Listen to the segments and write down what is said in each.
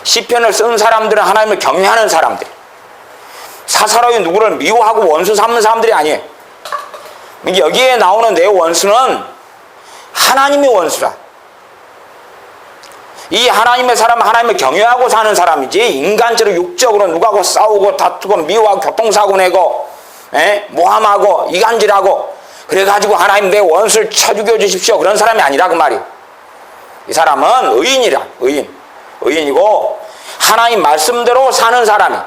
시편을 쓴 사람들은 하나님을 경외하는 사람들, 사사로이 누구를 미워하고 원수 삼는 사람들이 아니에요. 여기에 나오는 내 원수는 하나님의 원수라. 이 하나님의 사람은 하나님을 경외하고 사는 사람이지, 인간적으로 육적으로 누구하고 싸우고 다투고 미워하고 교통사고 내고 모함하고 이간질하고 그래가지고 하나님 내 원수를 쳐 죽여주십시오 그런 사람이 아니라 그 말이에요. 이 사람은 의인이라. 의인이고 하나님 말씀대로 사는 사람이.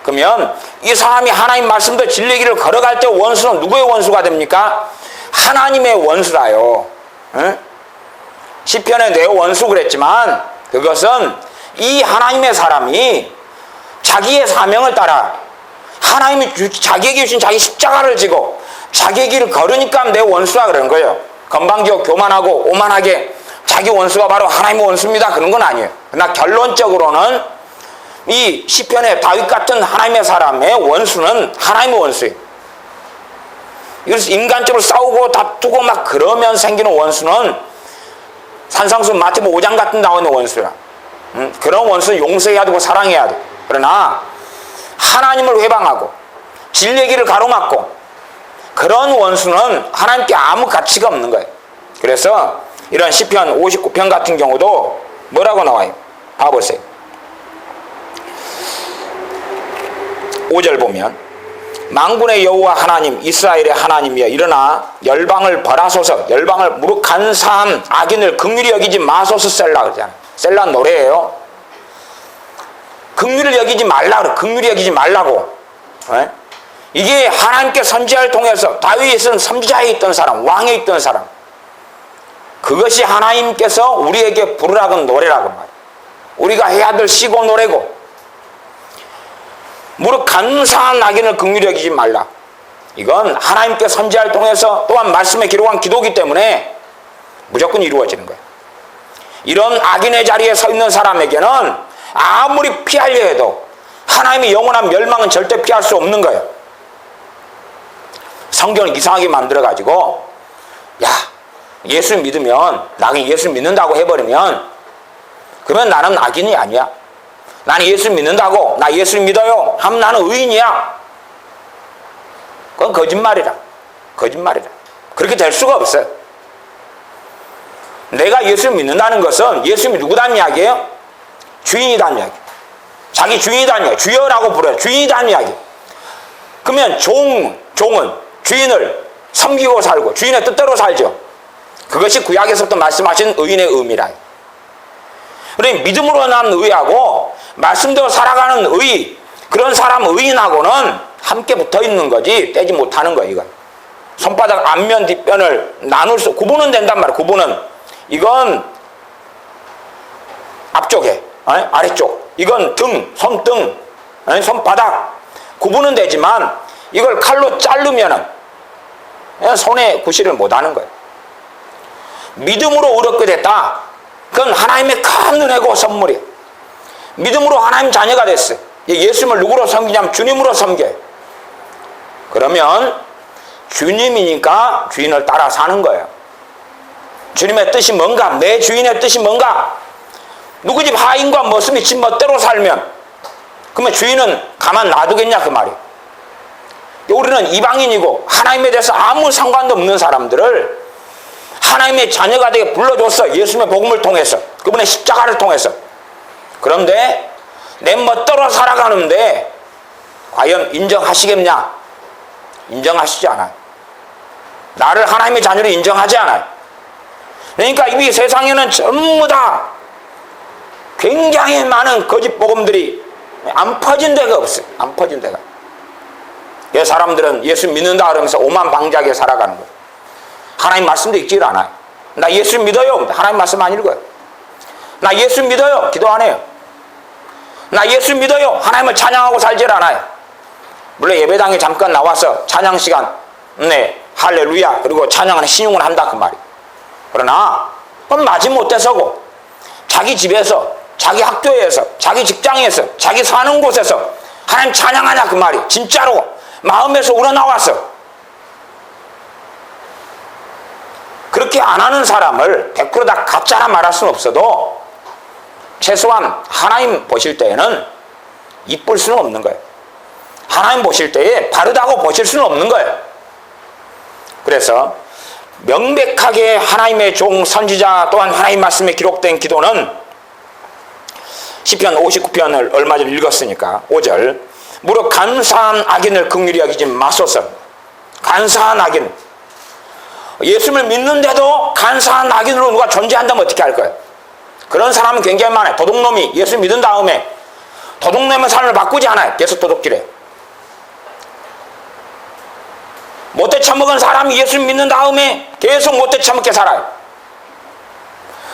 그러면 이 사람이 하나님 말씀대로 진리의 길을 걸어갈 때 원수는 누구의 원수가 됩니까? 하나님의 원수라요. 시편에 내 원수 그랬지만 그것은 이 하나님의 사람이 자기의 사명을 따라 하나님이 자기에게 주신 자기 십자가를 지고 자기의 길을 걸으니까 내 원수라 그러는 거예요. 건방지고 교만하고 오만하게 자기 원수가 바로 하나님의 원수입니다 그런 건 아니에요. 그러나 결론적으로는 이 시편의 다윗 같은 하나님의 사람의 원수는 하나님의 원수예요. 그래서 인간적으로 싸우고 다투고 막 그러면 생기는 원수는 산상수 마태복음 5장 같은 나오는 원수야. 그런 원수는 용서해야 되고 사랑해야 돼. 그러나 하나님을 회방하고 진리의 길을 가로막고 그런 원수는 하나님께 아무 가치가 없는 거예요. 그래서 이런 시편 59편 같은 경우도 뭐라고 나와요? 봐보세요. 5절 보면 만군의 여호와 하나님 이스라엘의 하나님이여 일어나 열방을 벌하소서. 열방을 무릇 간사함 악인을 긍휼히 여기지 마소서. 셀라 그러잖아요. 셀라 노래예요. 긍휼히 여기지 말라 그래. 긍휼히 여기지 말라고. 이게 하나님께 선지자를 통해서 다윗은 선지자에 있던 사람, 왕에 있던 사람, 그것이 하나님께서 우리에게 부르라고 노래라고 말이에요. 우리가 해야 될 시고 노래고, 무릇 간사한 악인을 긍휼히 여기지 말라. 이건 하나님께 선지자를 통해서 또한 말씀에 기록한 기도이기 때문에 무조건 이루어지는 거예요. 이런 악인의 자리에 서 있는 사람에게는 아무리 피하려 해도 하나님의 영원한 멸망은 절대 피할 수 없는 거예요. 성경을 이상하게 만들어가지고 야 예수 믿으면 나는 예수 믿는다고 해버리면 그러면 나는 악인이 아니야. 나는 예수 믿는다고 나 예수 믿어요 하면 나는 의인이야. 그건 거짓말이라. 그렇게 될 수가 없어요. 내가 예수 믿는다는 것은 예수님이 누구다는 이야기예요? 주인이다는 이야기. 자기 주인이다는 이야기. 주여라고 불러요. 주인이다는 이야기. 그러면 종은 주인을 섬기고 살고 주인의 뜻대로 살죠. 그것이 구약에서부터 말씀하신 의인의 의미라. 그러니 믿음으로 난 의하고 말씀대로 살아가는 의, 그런 사람 의인하고는 함께 붙어있는 거지 떼지 못하는 거예요. 이건 손바닥 앞면 뒷면을 나눌 수 구분은 된단 말이에요. 구분은 이건 앞쪽에 아래쪽, 이건 등, 손등, 손바닥 구분은 되지만 이걸 칼로 자르면은 손에 구실을 못하는 거예요. 믿음으로 의롭게 됐다. 그건 하나님의 큰 은혜고 선물이에요. 믿음으로 하나님 자녀가 됐어요. 예수님을 누구로 섬기냐면 주님으로 섬겨요. 그러면 주님이니까 주인을 따라 사는 거예요. 주님의 뜻이 뭔가, 내 주인의 뜻이 뭔가. 누구 집 하인과 머슴이 집 멋대로 살면 그러면 주인은 가만 놔두겠냐 그 말이에요. 우리는 이방인이고 하나님에 대해서 아무 상관도 없는 사람들을 하나님의 자녀가 되게 불러줬어. 예수님의 복음을 통해서, 그분의 십자가를 통해서. 그런데 내 멋대로 살아가는데 과연 인정하시겠냐? 인정하시지 않아요. 나를 하나님의 자녀로 인정하지 않아요. 그러니까 이 세상에는 전부 다 굉장히 많은 거짓 복음들이 안 퍼진 데가 없어요. 안 퍼진 데가. 사람들은 예수 믿는다 그러면서 오만방자하게 살아가는 거예요. 하나님 말씀도 읽질 않아요. 나 예수 믿어요. 하나님 말씀 안 읽어요. 나 예수 믿어요. 기도 안 해요. 나 예수 믿어요. 하나님을 찬양하고 살질 않아요. 물론 예배당에 잠깐 나와서 찬양 시간, 네, 할렐루야, 그리고 찬양하는 신용을 한다 그 말이에요. 그러나 그건 마지못해서고 자기 집에서, 자기 학교에서, 자기 직장에서, 자기 사는 곳에서 하나님 찬양하냐 그 말이에요. 진짜로 마음에서 우러나와서. 그렇게 안 하는 사람을 100% 다 가짜라 말할 수는 없어도 최소한 하나님 보실 때에는 이쁠 수는 없는 거예요. 하나님 보실 때에 바르다고 보실 수는 없는 거예요. 그래서 명백하게 하나님의 종 선지자 또한 하나님 말씀에 기록된 기도는 시편 59편을 얼마 전에 읽었으니까 5절 무릇 간사한 악인을 긍휼히 여기지 마소서. 간사한 악인, 예수를 믿는데도 간사한 악인으로 누가 존재한다면 어떻게 할 거예요? 그런 사람은 굉장히 많아요. 도둑놈이 예수 믿은 다음에 도둑놈의 삶을 바꾸지 않아요. 계속 도둑질해요. 못돼 처먹은 사람이 예수 믿는 다음에 계속 못돼 처먹게 살아요.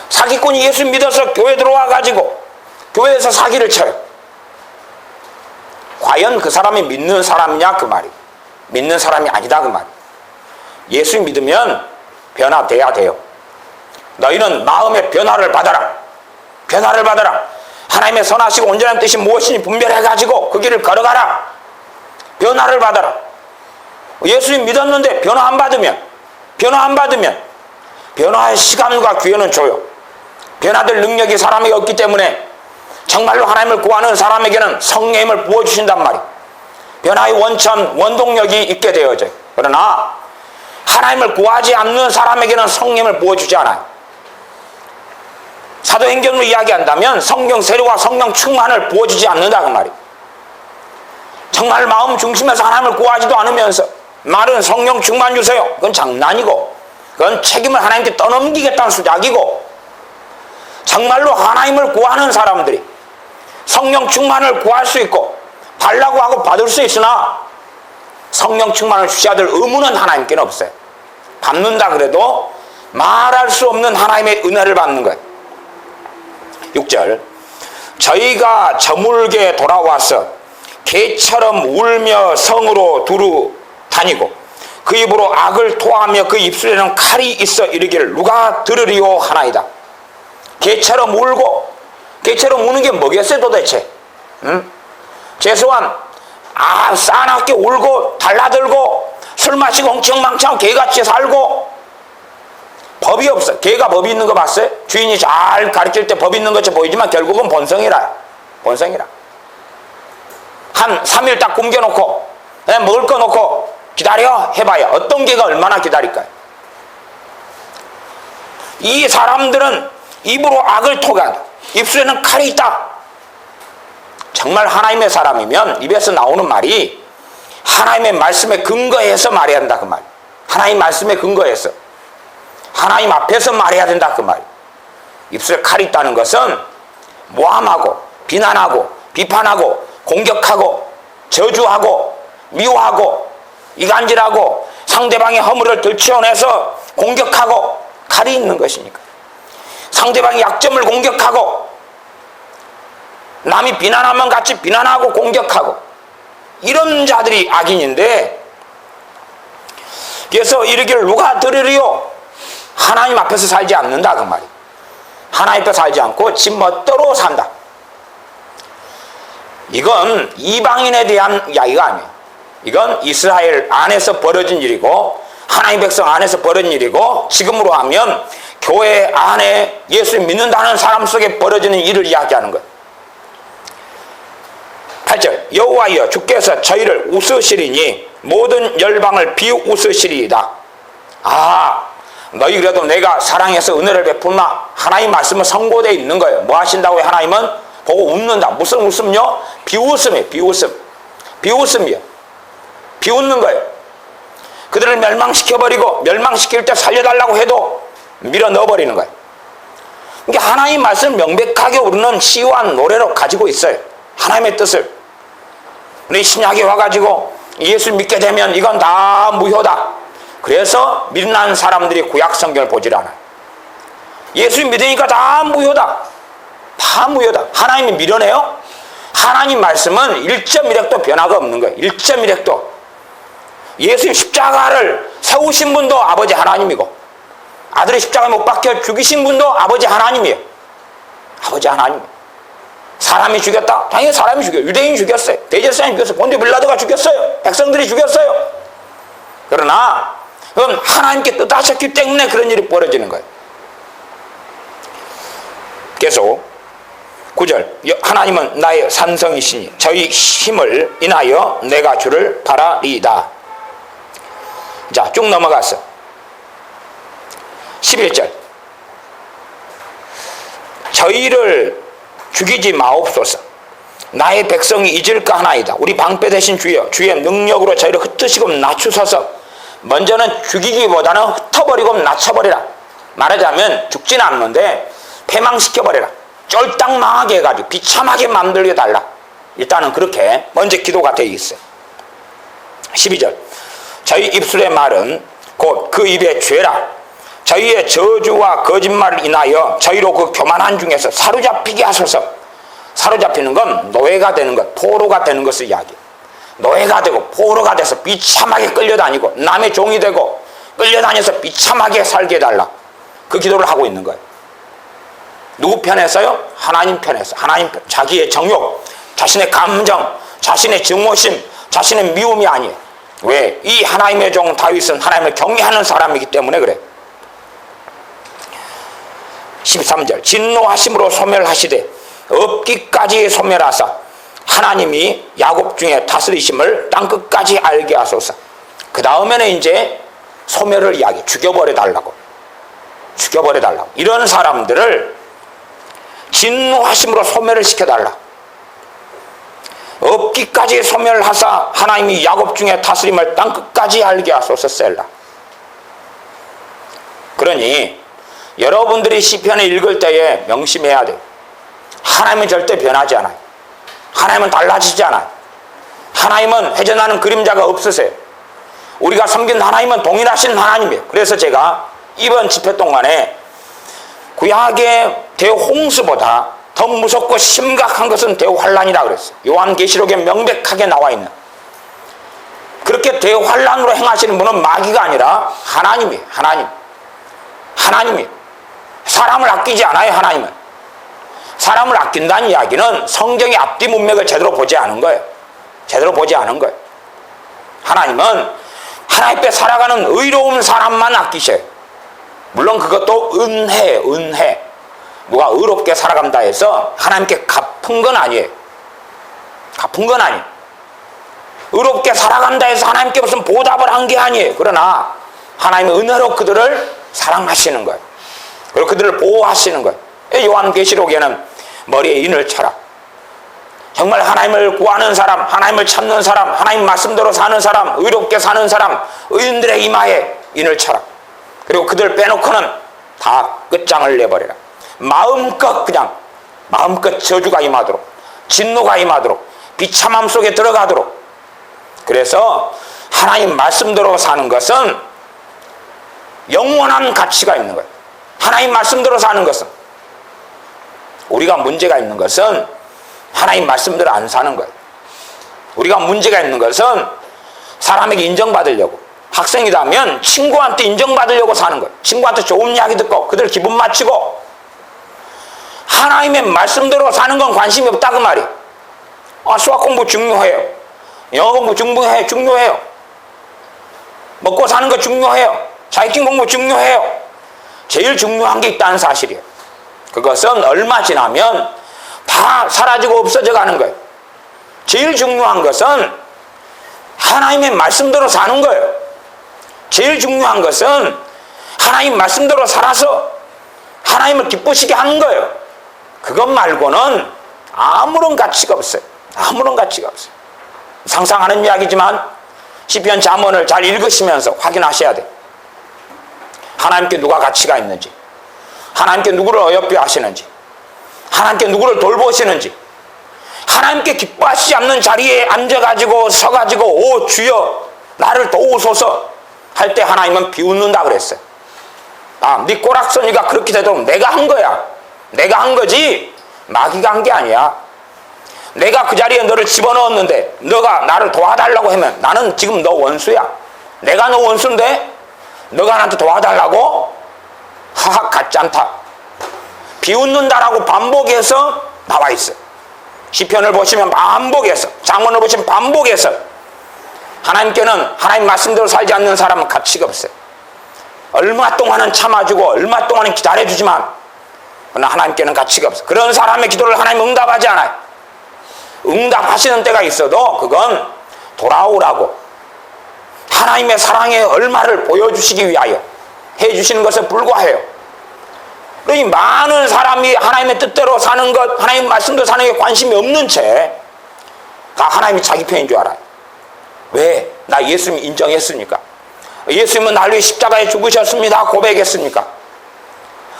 사기꾼이 예수 믿어서 교회 들어와 가지고 교회에서 사기를 쳐요. 과연 그 사람이 믿는 사람이냐 그 말이. 믿는 사람이 아니다 그 말. 예수 믿으면 변화돼야 돼요. 너희는 마음의 변화를 받아라. 변화를 받아라. 하나님의 선하시고 온전한 뜻이 무엇인지 분별해 가지고 그 길을 걸어가라. 변화를 받아라. 예수 믿었는데 변화 안 받으면 변화의 시간과 기회는 줘요. 변화될 능력이 사람에게 없기 때문에 정말로 하나님을 구하는 사람에게는 성령님을 부어주신단 말이에요. 변화의 원천, 원동력이 있게 되어져요. 그러나 하나님을 구하지 않는 사람에게는 성령님을 부어주지 않아요. 사도행전으로 이야기한다면 성령 세례와 성령 충만을 부어주지 않는다 그 말이에요. 정말 마음 중심에서 하나님을 구하지도 않으면서 말은 성령 충만 주세요. 그건 장난이고 그건 책임을 하나님께 떠넘기겠다는 수작이고, 정말로 하나님을 구하는 사람들이 성령 충만을 구할 수 있고 달라고 하고 받을 수 있으나 성령 충만을 주셔야 될 의무는 하나님께는 없어요. 받는다 그래도 말할 수 없는 하나님의 은혜를 받는 거예요. 6절 저희가 저물게 돌아와서 개처럼 울며 성으로 두루 다니고 그 입으로 악을 토하며 그 입술에는 칼이 있어 이르기를 누가 들으리오 하나이다. 개처럼 울고, 개처럼 우는 게 뭐겠어요 도대체? 응? 최소한 싸납게 울고 달라들고 술 마시고 엉청망청 개같이 살고. 법이 없어. 개가 법이 있는 거 봤어요? 주인이 잘 가르칠 때 법 있는 것처럼 보이지만 결국은 본성이라. 한 3일 딱 굶겨놓고 먹을 거 놓고 기다려 해봐야 어떤 개가 얼마나 기다릴까요? 이 사람들은 입으로 악을 토간다. 입술에는 칼이 있다. 정말 하나님의 사람이면 입에서 나오는 말이 하나님의 말씀에 근거해서 말해야 한다 그 말. 하나님 말씀에 근거해서 하나님 앞에서 말해야 된다 그 말. 입술에 칼이 있다는 것은 모함하고 비난하고 비판하고 공격하고 저주하고 미워하고 이간질하고 상대방의 허물을 들추어내서 공격하고 칼이 있는 것이니까. 상대방의 약점을 공격하고 남이 비난하면 같이 비난하고 공격하고 이런 자들이 악인인데, 그래서 이르기를 누가 들으리요? 하나님 앞에서 살지 않는다 그 말이에요. 하나님 앞에 살지 않고 지 멋대로 산다. 이건 이방인에 대한 이야기가 아니에요. 이건 이스라엘 안에서 벌어진 일이고 하나님 백성 안에서 벌어진 일이고, 지금으로 하면 교회 안에 예수 믿는다는 사람 속에 벌어지는 일을 이야기하는 거예요. 8절 여호와여 주께서 저희를 웃으시리니 모든 열방을 비웃으시리이다. 너희 그래도 내가 사랑해서 은혜를 베푸나? 하나님 말씀은 선고되어 있는 거예요. 뭐 하신다고요? 하나님은 보고 웃는다. 무슨 웃음요? 비웃음이에요. 비웃음이요. 비웃는 거예요. 그들을 멸망시켜버리고 멸망시킬 때 살려달라고 해도 밀어 넣어버리는 거예요. 그러니까 하나님 말씀을 명백하게 우리는 시와 노래로 가지고 있어요. 하나님의 뜻을. 근데 신약에 와가지고 예수 믿게 되면 이건 다 무효다. 그래서 밀난 사람들이 구약 성경을 보질 않아요. 예수 믿으니까 다 무효다. 다 무효다. 하나님이 밀어내요? 하나님 말씀은 1.1핵도 변화가 없는 거예요. 1.1핵도. 예수 십자가를 세우신 분도 아버지 하나님이고 아들의 십자가에 못 박혀 죽이신 분도 아버지 하나님이에요. 아버지 하나님. 사람이 죽였다? 당연히 사람이 죽여요. 유대인이 죽였어요. 대제사장이 죽였어요. 본디오 빌라도가 죽였어요. 백성들이 죽였어요. 그러나 그건 하나님께 뜻하셨기 때문에 그런 일이 벌어지는 거예요. 계속 9절 하나님은 나의 산성이시니 저희 힘을 인하여 내가 주를 바라리이다. 자, 쭉 넘어갔어. 11절 저희를 죽이지 마옵소서. 나의 백성이 잊을까 하나이다. 우리 방패 되신 주여, 주의 능력으로 저희를 흩으시고 낮추소서. 먼저는 죽이기보다는 흩어버리고 낮춰버리라. 말하자면 죽지는 않는데 패망시켜버리라. 쫄딱 망하게 해가지고 비참하게 만들게 달라. 일단은 그렇게 먼저 기도가 되어 있어요. 12절 저희 입술의 말은 곧 그 입의 죄라. 저희의 저주와 거짓말을 인하여 저희로 그 교만한 중에서 사로잡히게 하소서. 사로잡히는 건 노예가 되는 것, 포로가 되는 것을 이야기해요. 노예가 되고 포로가 돼서 비참하게 끌려다니고 남의 종이 되고 끌려다녀서 비참하게 살게 해달라. 그 기도를 하고 있는 거예요. 누구 편에서요? 하나님 편에서. 하나님 편. 자기의 정욕, 자신의 감정, 자신의 증오심, 자신의 미움이 아니에요. 왜? 이 하나님의 종 다윗은 하나님을 경외하는 사람이기 때문에 그래. 13절 진노하심으로 소멸하시되 없기까지 소멸하사 하나님이 야곱 중에 다스리심을 땅끝까지 알게 하소서. 그 다음에는 이제 소멸을 이야기해. 죽여버려 달라고. 죽여버려 달라고. 이런 사람들을 진노하심으로 소멸을 시켜달라. 없기까지 소멸하사 하나님이 야곱 중에 다스림을 땅끝까지 알게 하소서. 셀라. 그러니 여러분들이 시편을 읽을 때에 명심해야 돼요. 하나님은 절대 변하지 않아요. 하나님은 달라지지 않아요. 하나님은 회전하는 그림자가 없으세요. 우리가 섬긴 하나님은 동일하신 하나님이에요. 그래서 제가 이번 집회 동안에 구약의 대홍수보다 더 무섭고 심각한 것은 대환란이라고 그랬어요. 요한계시록에 명백하게 나와 있는. 그렇게 대환란으로 행하시는 분은 마귀가 아니라 하나님이에요. 하나님이에요. 사람을 아끼지 않아요. 하나님은. 사람을 아낀다는 이야기는 성경의 앞뒤 문맥을 제대로 보지 않은 거예요. 하나님은 하나님 앞에 살아가는 의로운 사람만 아끼셔요. 물론 그것도 은혜. 누가 의롭게 살아간다 해서 하나님께 갚은 건 아니에요. 의롭게 살아간다 해서 하나님께 무슨 보답을 한 게 아니에요. 그러나 하나님은 은혜로 그들을 사랑하시는 거예요. 그리고 그들을 보호하시는 거예요. 요한계시록에는 머리에 인을 쳐라. 정말 하나님을 구하는 사람, 하나님을 찾는 사람, 하나님 말씀대로 사는 사람, 의롭게 사는 사람, 의인들의 이마에 인을 쳐라. 그리고 그들 빼놓고는 다 끝장을 내버리라. 마음껏 저주가 임하도록, 진노가 임하도록, 비참함 속에 들어가도록. 그래서 하나님 말씀대로 사는 것은 영원한 가치가 있는 거예요. 하나님 말씀대로 사는 것은. 우리가 문제가 있는 것은 하나님 말씀대로 안 사는 거예요. 우리가 문제가 있는 것은 사람에게 인정받으려고, 학생이라면 친구한테 인정받으려고 사는 거예요. 친구한테 좋은 이야기 듣고 그들 기분 맞추고. 하나님의 말씀대로 사는 건 관심이 없다 그 말이에요. 수학 공부 중요해요. 영어 공부 중요해요. 먹고 사는 거 중요해요. 자격증 공부 중요해요. 제일 중요한 게 있다는 사실이에요. 그것은 얼마 지나면 다 사라지고 없어져 가는 거예요. 제일 중요한 것은 하나님의 말씀대로 사는 거예요. 제일 중요한 것은 하나님 말씀대로 살아서 하나님을 기쁘시게 하는 거예요. 그것 말고는 아무런 가치가 없어요. 상상하는 이야기지만 시편 잠언을 잘 읽으시면서 확인하셔야 돼요. 하나님께 누가 가치가 있는지, 하나님께 누구를 어여삐 하시는지, 하나님께 누구를 돌보시는지, 하나님께 기뻐하시지 않는 자리에 앉아가지고 서가지고 오 주여 나를 도우소서 할 때 하나님은 비웃는다 그랬어요. 네 꼬락서니가 그렇게 되도록 내가 한 거야. 내가 한 거지 마귀가 한 게 아니야. 내가 그 자리에 너를 집어넣었는데 너가 나를 도와달라고 하면 나는 지금 너 원수야. 내가 너 원수인데 너가 나한테 도와달라고? 하하, 같지 않다. 비웃는다라고 반복해서 나와 있어요. 시편을 보시면 반복해서, 잠언을 보시면 반복해서. 하나님께는 하나님 말씀대로 살지 않는 사람은 가치가 없어요. 얼마 동안은 참아주고 얼마 동안은 기다려주지만 그러나 하나님께는 가치가 없어. 그런 사람의 기도를 하나님 응답하지 않아요. 응답하시는 때가 있어도 그건 돌아오라고 하나님의 사랑의 얼마를 보여주시기 위하여 해주시는 것에 불과해요. 그러니 많은 사람이 하나님의 뜻대로 사는 것, 하나님 말씀대로 사는 게 관심이 없는 채 다 하나님이 자기 편인 줄 알아요. 왜? 나 예수님 인정했으니까. 예수님은 나를 위해 십자가에 죽으셨습니다 고백했으니까.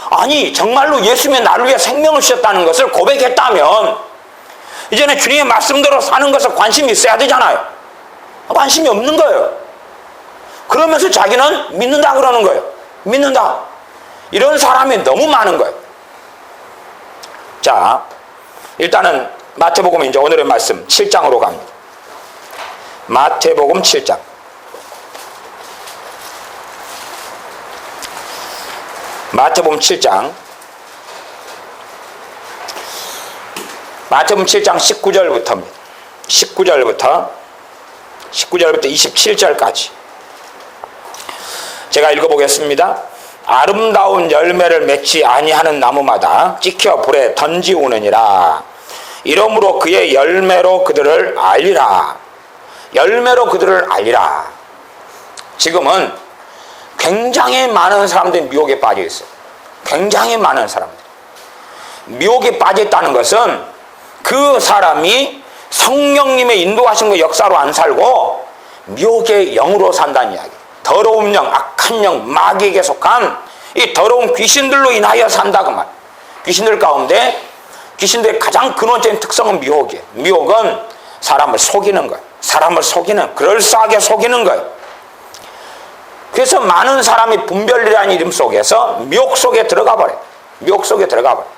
아니 정말로 예수님이 나를 위해 생명을 주셨다는 것을 고백했다면 이제는 주님의 말씀대로 사는 것에 관심이 있어야 되잖아요. 관심이 없는 거예요. 그러면서 자기는 믿는다 그러는 거예요. 믿는다. 이런 사람이 너무 많은 거예요. 자, 일단은 마태복음 이제 오늘의 말씀 7장으로 갑니다. 마태복음 7장. 마태복음 7장. 마태복음 7장 19절부터입니다. 19절부터 27절까지. 제가 읽어보겠습니다. 아름다운 열매를 맺지 아니하는 나무마다 찍혀 불에 던지우느니라. 이러므로 그의 열매로 그들을 알리라. 열매로 그들을 알리라. 지금은 굉장히 많은 사람들이 미혹에 빠져 있어요. 굉장히 많은 사람들. 미혹에 빠져 있다는 것은 그 사람이 성령님의 인도하신 그 역사로 안 살고 미혹의 영으로 산다는 이야기. 더러운 영, 악한 영, 마귀에게 속한 이 더러운 귀신들로 인하여 산다 그 말. 귀신들 가운데 귀신들의 가장 근원적인 특성은 미혹이에요. 미혹은 사람을 속이는 거예요. 사람을 속이는, 그럴싸하게 속이는 거예요. 그래서 많은 사람이 분별이라는 이름 속에서 미혹 속에 들어가 버려요. 미혹 속에 들어가 버려요.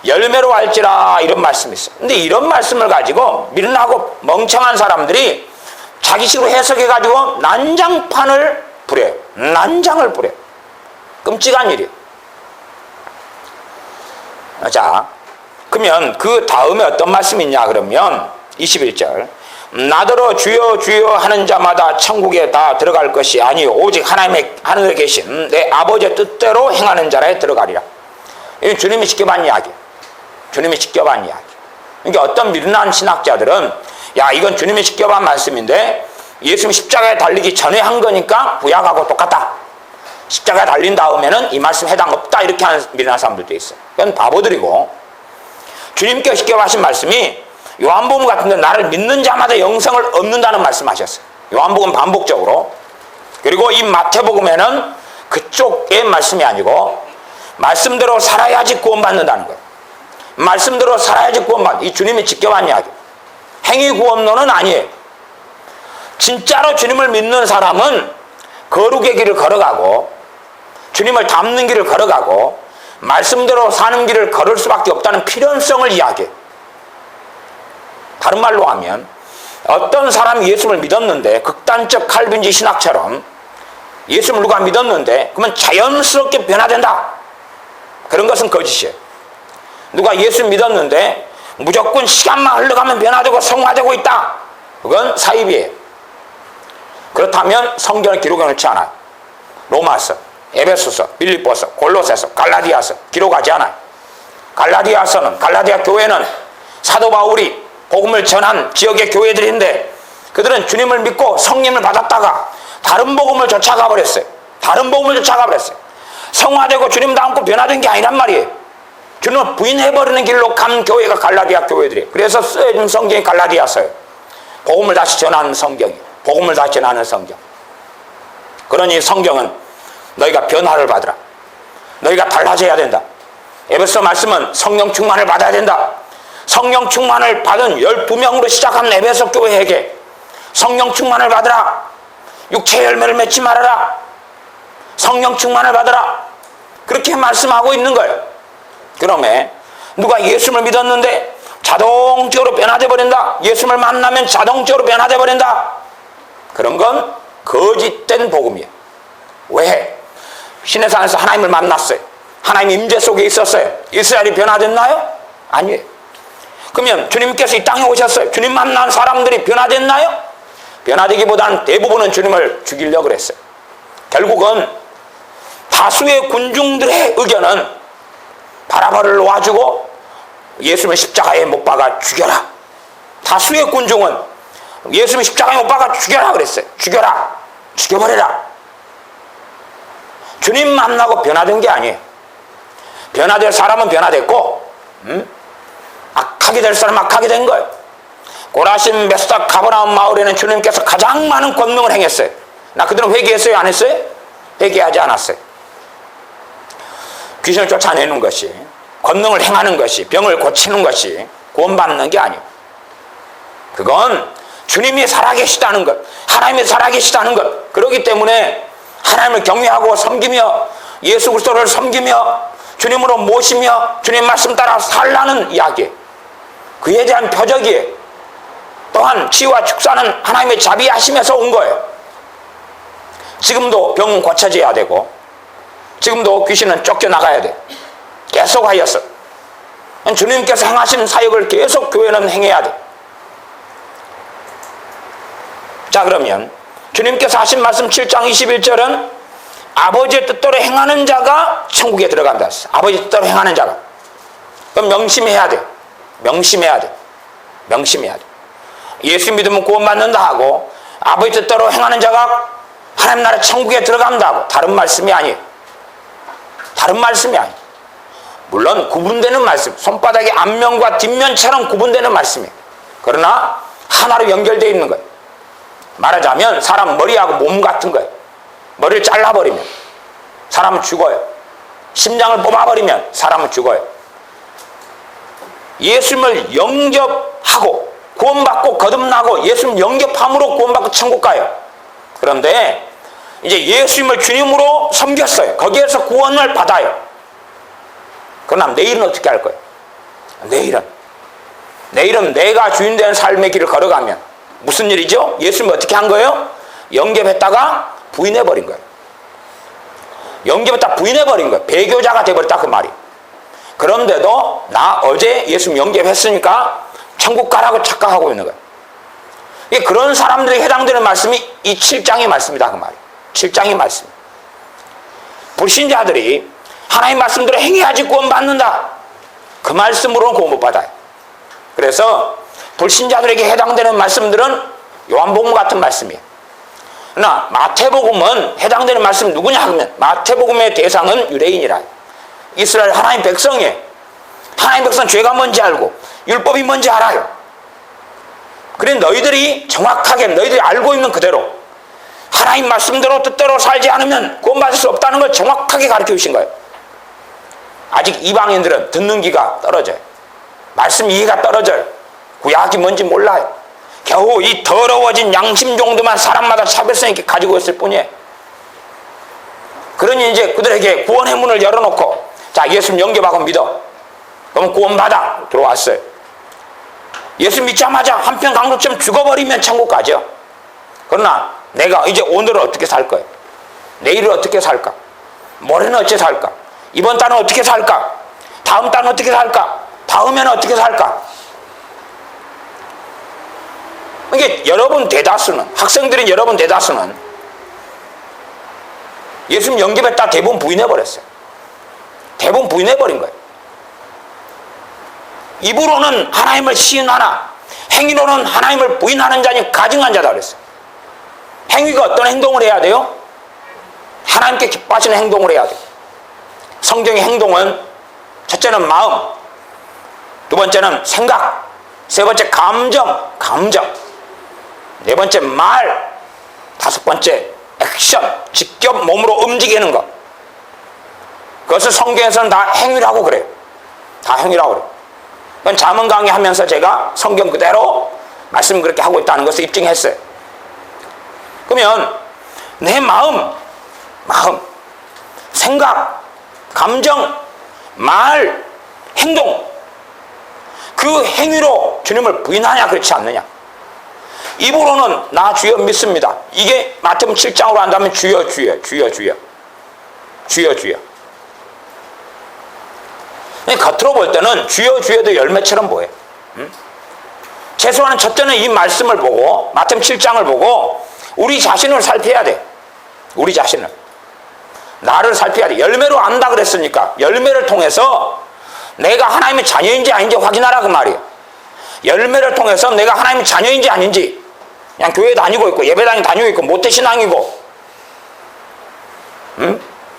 열매로 알지라 이런 말씀이 있어요. 근데 이런 말씀을 가지고 미련하고 멍청한 사람들이 자기식으로 해석해가지고 난장판을 부려요. 난장을 부려요. 끔찍한 일이에요. 자, 그러면 그 다음에 어떤 말씀이 있냐 그러면 21절. 나더러 주여 주여 하는 자마다 천국에 다 들어갈 것이 아니요 오직 하나님의 하늘에 계신 내 아버지의 뜻대로 행하는 자라에 들어가리라. 이건 주님이 지켜본 이야기. 주님이 지켜본 이야기. 그러니까 어떤 미련한 신학자들은 야 이건 주님이 지켜본 말씀인데 예수님 십자가에 달리기 전에 한 거니까 구약하고 똑같다. 십자가에 달린 다음에는 이 말씀 해당 없다 이렇게 하는 미련한 사람들도 있어요. 그건 바보들이고 주님께서 지켜하신 말씀이 요한복음 같은데 나를 믿는 자마다 영생을 얻는다는 말씀하셨어요. 요한복음 반복적으로. 그리고 이 마태복음에는 그쪽의 말씀이 아니고 말씀대로 살아야지 구원받는다는 거예요. 말씀대로 살아야지 구원받는, 이 주님이 지켜본 이야기. 행위 구원론은 아니에요. 진짜로 주님을 믿는 사람은 거룩의 길을 걸어가고 주님을 닮는 길을 걸어가고 말씀대로 사는 길을 걸을 수밖에 없다는 필연성을 이야기해요. 다른 말로 하면 어떤 사람이 예수를 믿었는데 극단적 칼빈주의 신학처럼 예수를 누가 믿었는데 그러면 자연스럽게 변화된다. 그런 것은 거짓이에요. 누가 예수 믿었는데 무조건 시간만 흘러가면 변화되고 성화되고 있다. 그건 사입이에요. 그렇다면 성경을 기록해 놓지 않아요. 로마서, 에베소서, 빌립보서, 골로새서, 갈라디아서 기록하지 않아요. 갈라디아 교회는 사도 바울이 복음을 전한 지역의 교회들인데 그들은 주님을 믿고 성령을 받았다가 다른 복음을 쫓아가 버렸어요. 성화되고 주님 닮고 변화된 게 아니란 말이에요. 주님을 부인해버리는 길로 간 교회가 갈라디아 교회들이에요. 그래서 쓰여진 성경이 갈라디아서예요. 복음을 다시 전하는 성경이에요. 복음을 다시 전하는 성경. 그러니 성경은 너희가 변화를 받으라. 너희가 달라져야 된다. 에베소 말씀은 성령 충만을 받아야 된다. 성령 충만을 받은 12명으로 시작한 에베소 교회에게 성령 충만을 받으라. 육체의 열매를 맺지 말아라. 성령 충만을 받으라. 그렇게 말씀하고 있는 거예요. 그러면 누가 예수를 믿었는데 자동적으로 변화돼 버린다. 예수를 만나면 자동적으로 변화돼 버린다. 그런 건 거짓된 복음이에요. 왜? 신의 산에서 하나님을 만났어요. 하나님 임재 속에 있었어요. 이스라엘이 변화됐나요? 아니에요. 그러면 주님께서 이 땅에 오셨어요. 주님 만난 사람들이 변화됐나요? 변화되기보다는 대부분은 주님을 죽이려고 그랬어요. 결국은 다수의 군중들의 의견은 바라바를 놓아주고 예수님을 십자가에 못 박아 죽여라. 다수의 군중은 예수님 십자가에 못 박아 죽여라 그랬어요. 죽여라. 죽여버려라. 주님 만나고 변화된 게 아니에요. 변화될 사람은 변화됐고 악하게 될 사람은 악하게 된 거예요. 고라신, 베스다, 가버나움 마을에는 주님께서 가장 많은 권능을 행했어요. 나 그들은 회개했어요? 안 했어요? 회개하지 않았어요. 귀신을 쫓아내는 것이, 권능을 행하는 것이, 병을 고치는 것이 구원받는 게 아니에요. 그건 주님이 살아계시다는 것, 하나님이 살아계시다는 것. 그렇기 때문에 하나님을 경외하고 섬기며 예수 그리스도를 섬기며 주님으로 모시며 주님 말씀 따라 살라는 이야기예요. 그에 대한 표적이에요. 또한 치유와 축사는 하나님의 자비하심에서 온 거예요. 지금도 병은 고쳐져야 되고 지금도 귀신은 쫓겨나가야 돼. 계속 하였어. 주님께서 행하시는 사역을 계속 교회는 행해야 돼. 자, 그러면 주님께서 하신 말씀 7장 21절은 아버지의 뜻대로 행하는 자가 천국에 들어간다 했어. 아버지의 뜻대로 행하는 자가. 그럼 명심해야 돼. 명심해야 돼. 명심해야 돼. 예수 믿으면 구원받는다 하고 아버지 뜻대로 행하는 자가 하나님 나라 천국에 들어간다 하고 다른 말씀이 아니에요. 다른 말씀이 아니에요. 물론 구분되는 말씀, 손바닥의 앞면과 뒷면처럼 구분되는 말씀이에요. 그러나 하나로 연결되어 있는 거예요. 말하자면 사람 머리하고 몸 같은 거예요. 머리를 잘라버리면 사람은 죽어요. 심장을 뽑아버리면 사람은 죽어요. 예수님을 영접하고 구원받고 거듭나고 예수님 영접함으로 구원받고 천국 가요. 그런데 이제 예수님을 주님으로 섬겼어요. 거기에서 구원을 받아요. 그러나 내일은 어떻게 할 거예요? 내일은 내가 주인 되는 삶의 길을 걸어가면 무슨 일이죠? 예수님을 어떻게 한 거예요? 영접했다가 부인해버린 거예요. 영접했다 부인해버린 거예요. 배교자가 돼버렸다 그 말이. 그런데도 나 어제 예수님 영접했으니까 천국 가라고 착각하고 있는 거예요. 그런 사람들에게 해당되는 말씀이 이 7장의 말씀이다 그 말이에요. 7장의 말씀. 불신자들이 하나님 말씀대로 행해야지 구원받는다. 그 말씀으로는 구원 못 받아요. 그래서 불신자들에게 해당되는 말씀들은 요한복음 같은 말씀이에요. 그러나 마태복음은 해당되는 말씀은 누구냐 하면 마태복음의 대상은 유대인이라. 이스라엘 하나님 백성이에요. 하나님 백성 죄가 뭔지 알고 율법이 뭔지 알아요. 그래 너희들이 정확하게 너희들이 알고 있는 그대로 하나님 말씀대로 뜻대로 살지 않으면 구원받을 수 없다는 걸 정확하게 가르쳐 주신 거예요. 아직 이방인들은 듣는 귀가 떨어져요. 말씀 이해가 떨어져요. 구약이 뭔지 몰라요. 겨우 이 더러워진 양심 정도만 사람마다 차별성 있게 가지고 있을 뿐이에요. 그러니 이제 그들에게 구원의 문을 열어놓고 자 예수님 영접하고 믿어. 그럼 구원받아. 들어왔어요. 예수 믿자마자 한편 강도처럼 죽어버리면 천국 가죠. 그러나 내가 이제 오늘은 어떻게 살 거예요? 내일은 어떻게 살까? 모레는 어떻게 살까? 이번 달은 어떻게 살까? 다음 달은 어떻게 살까? 다음에는 어떻게 살까? 이게 여러분 대다수는 학생들인 여러분 대다수는 예수님 영접했다 대부분 부인해버렸어요. 대부분 부인해버린 거예요. 입으로는 하나님을 시인하나 행위로는 하나님을 부인하는 자니 가증한 자다 그랬어요. 행위가 어떤 행동을 해야 돼요? 하나님께 기뻐하시는 행동을 해야 돼요. 성경의 행동은 첫째는 마음, 두 번째는 생각, 세 번째 감정, 네 번째 말, 다섯 번째 액션, 직접 몸으로 움직이는 것. 그것을 성경에서는 다 행위라고 그래요. 다 행위라고 그래요. 그건 잠언 강의하면서 제가 성경 그대로 말씀 그렇게 하고 있다는 것을 입증했어요. 그러면 내 마음, 생각, 감정, 말, 행동 그 행위로 주님을 부인하냐 그렇지 않느냐. 입으로는 나 주여 믿습니다. 이게 마태복음 7장으로 한다면 주여. 겉으로 볼 때는 주여도 열매처럼 보여요. 최소한 첫째는 이 말씀을 보고 마태복음 7장을 보고 우리 자신을 살펴야 돼. 우리 자신을. 나를 살펴야 돼. 열매로 안다 그랬으니까 열매를 통해서 내가 하나님의 자녀인지 아닌지 확인하라 그 말이에요. 열매를 통해서 내가 하나님의 자녀인지 아닌지, 그냥 교회 다니고 있고 예배당에 다니고 있고 모태신앙이고,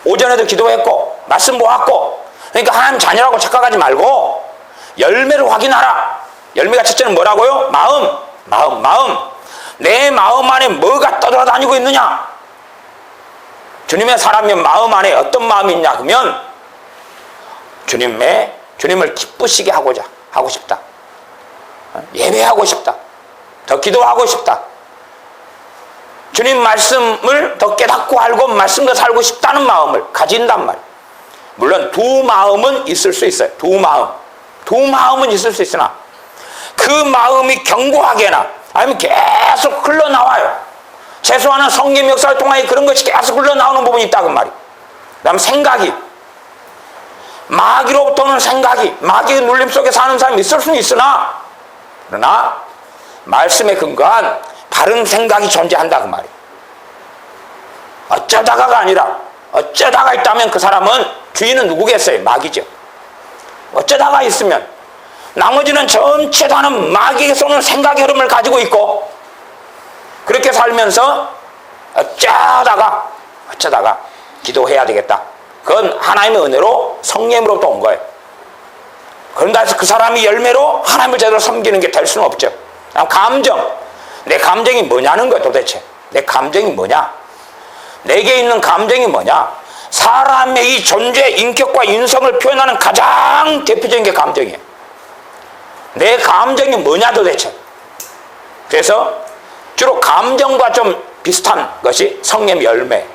오전에도 기도했고 말씀 모았고, 그러니까 하나님 자녀라고 착각하지 말고 열매를 확인하라. 열매가 첫째는 뭐라고요? 마음. 내 마음 안에 뭐가 떠돌아다니고 있느냐? 주님의 사람의 마음 안에 어떤 마음이 있냐 그러면 주님을 기쁘시게 하고 싶다. 예배하고 싶다. 더 기도하고 싶다. 주님 말씀을 더 깨닫고 알고 말씀도 살고 싶다는 마음을 가진단 말이에요. 물론 두 마음은 있을 수 있어요. 두 마음은 있을 수 있으나 그 마음이 견고하게나 아니면 계속 흘러나와요. 최소한은 성령 역사를 통하여 그런 것이 계속 흘러나오는 부분이 있다 그 말이에요. 그 다음 생각이, 마귀로부터는 생각이, 마귀의 눌림 속에 사는 사람이 있을 수는 있으나, 그러나 말씀에 근거한 바른 생각이 존재한다 그 말이에요. 어쩌다가가 아니라, 어쩌다가 있다면 그 사람은 주인은 누구겠어요? 마귀죠. 어쩌다가 있으면 나머지는 전체 다는 마귀에게 쏘는 생각의 흐름을 가지고 있고, 그렇게 살면서 어쩌다가 기도해야 되겠다. 그건 하나님의 은혜로 성령으로부터 온 거예요. 그런다 해서 그 사람이 열매로 하나님을 제대로 섬기는 게 될 수는 없죠. 감정, 내 감정이 뭐냐는 거예요. 도대체 내 감정이 뭐냐, 내게 있는 감정이 뭐냐. 사람의 이 존재, 인격과 인성을 표현하는 가장 대표적인 게 감정이에요. 내 감정이 뭐냐 도대체. 그래서 주로 감정과 좀 비슷한 것이 성령 열매.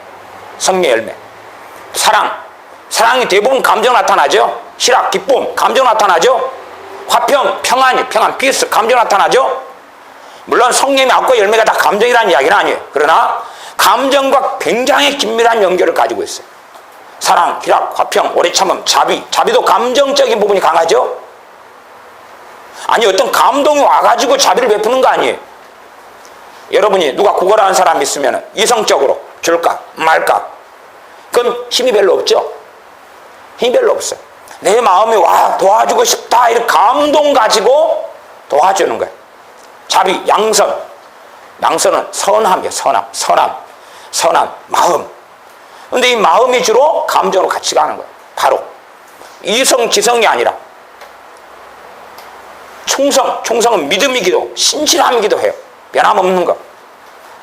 사랑이 대부분 감정 나타나죠. 희락, 기쁨, 감정 나타나죠. 화평, 평안, 피스, 감정 나타나죠. 물론 성령의 앞과 열매가 다 감정이라는 이야기는 아니에요. 그러나 감정과 굉장히 긴밀한 연결을 가지고 있어요. 사랑, 희락, 화평, 오래 참음, 자비도 감정적인 부분이 강하죠. 아니 어떤 감동이 와가지고 자비를 베푸는 거 아니에요. 여러분이 누가 구걸하는 사람이 있으면 이성적으로 줄까 말까, 그건 힘이 별로 없죠. 힘이 별로 없어요. 내 마음이 와 도와주고 싶다 이런 감동 가지고 도와주는 거예요. 자비, 양선은 선함이에요. 선함, 마음. 근데 이 마음이 주로 감정으로 같이 가는 거예요. 바로 이성, 지성이 아니라 충성은 믿음이기도 신실함이기도 해요. 변함없는 거.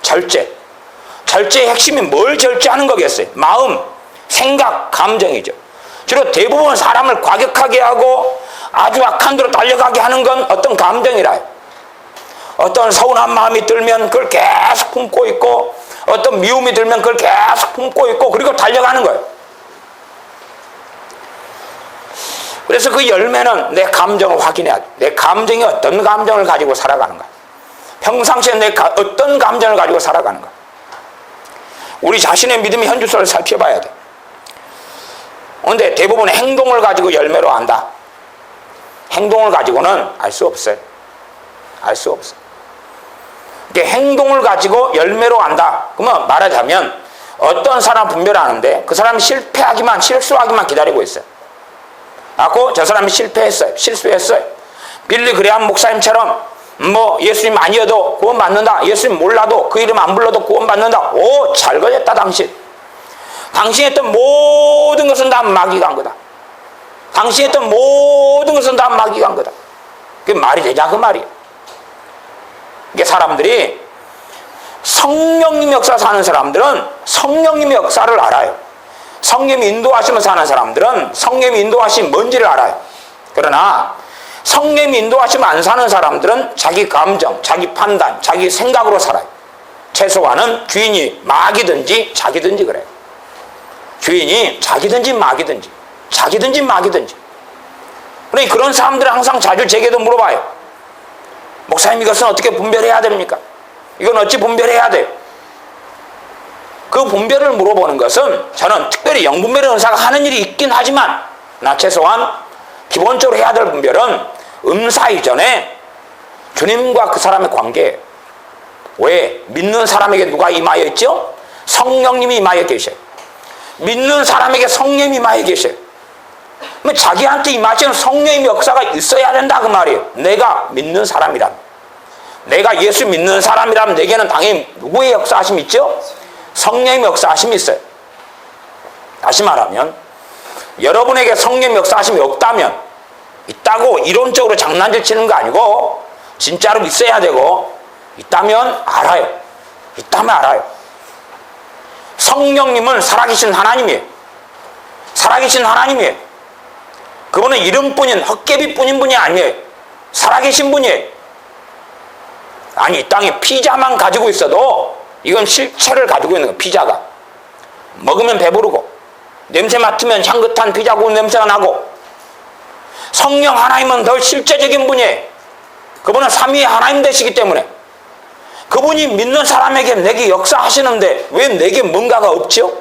절제의 핵심이 뭘 절제하는 거겠어요? 마음, 생각, 감정이죠. 주로 대부분 사람을 과격하게 하고 아주 악한 대로 달려가게 하는 건 어떤 감정이라요. 어떤 서운한 마음이 들면 그걸 계속 품고 있고, 어떤 미움이 들면 그걸 계속 품고 있고, 그리고 달려가는 거예요. 그래서 그 열매는 내 감정을 확인해야 돼. 내 감정이 어떤 감정을 가지고 살아가는가. 평상시에 내가 어떤 감정을 가지고 살아가는가. 우리 자신의 믿음의 현주소를 살펴봐야 돼. 그런데 대부분 행동을 가지고 열매로 안다. 행동을 가지고는 알 수 없어요. 행동을 가지고 열매로 안다. 그러면 말하자면 어떤 사람 분별하는데 그 사람이 실수하기만 기다리고 있어요. 저 사람이 실수했어요. 빌리 그레함 목사님처럼 예수님 아니어도 구원 받는다. 예수님 몰라도 그 이름 안 불러도 구원 받는다. 오, 잘 걸렸다 당신. 당신이 했던 모든 것은 다 마귀가 한 거다. 당신이 했던 모든 것은 다 마귀가 한 거다. 그게 말이 되냐 그 말이에요. 이게 사람들이 성령님의 역사 사는 사람들은 성령님의 역사를 알아요. 성령님이 인도하시면 사는 사람들은 성령님이 인도하심이 뭔지를 알아요. 그러나 성령님이 인도하시면 안 사는 사람들은 자기 감정, 자기 판단, 자기 생각으로 살아요. 최소한은 주인이 마귀든지 자기든지 그래요. 주인이 자기든지 마귀든지. 그러니까 그런 사람들은 항상 자주 제게도 물어봐요. 목사님, 이것은 어떻게 분별해야 됩니까? 이건 어찌 분별해야 돼요? 그 분별을 물어보는 것은 저는 특별히 영분별의 은사가 하는 일이 있긴 하지만, 나 최소한 기본적으로 해야 될 분별은 은사 이전에 주님과 그 사람의 관계예요. 왜? 믿는 사람에게 누가 임하여 있죠? 성령님이 임하여 계셔요. 믿는 사람에게 성령님이 임하여 계셔요. 뭐 자기한테 임하시는 성령의 역사가 있어야 된다 그 말이에요. 내가 믿는 사람이라면, 내가 예수 믿는 사람이라면 내게는 당연히 누구의 역사하심이 있죠? 성령의 역사하심이 있어요. 다시 말하면 여러분에게 성령의 역사하심이 없다면, 있다고 이론적으로 장난질 치는 거 아니고 진짜로 있어야 되고, 있다면 알아요. 있다면 알아요. 성령님은 살아계신 하나님이에요. 살아계신 하나님이에요. 그분은 이름뿐인 헛개비뿐인 분이 아니에요. 살아계신 분이에요. 아니, 이 땅에 피자만 가지고 있어도 이건 실체를 가지고 있는 거예요. 피자가 먹으면 배부르고, 냄새 맡으면 향긋한 피자 구운 냄새가 나고, 성령 하나님은 더 실제적인 분이에요. 그분은 삼위의 하나님 되시기 때문에 그분이 믿는 사람에게 내게 역사하시는데 왜 내게 뭔가가 없죠?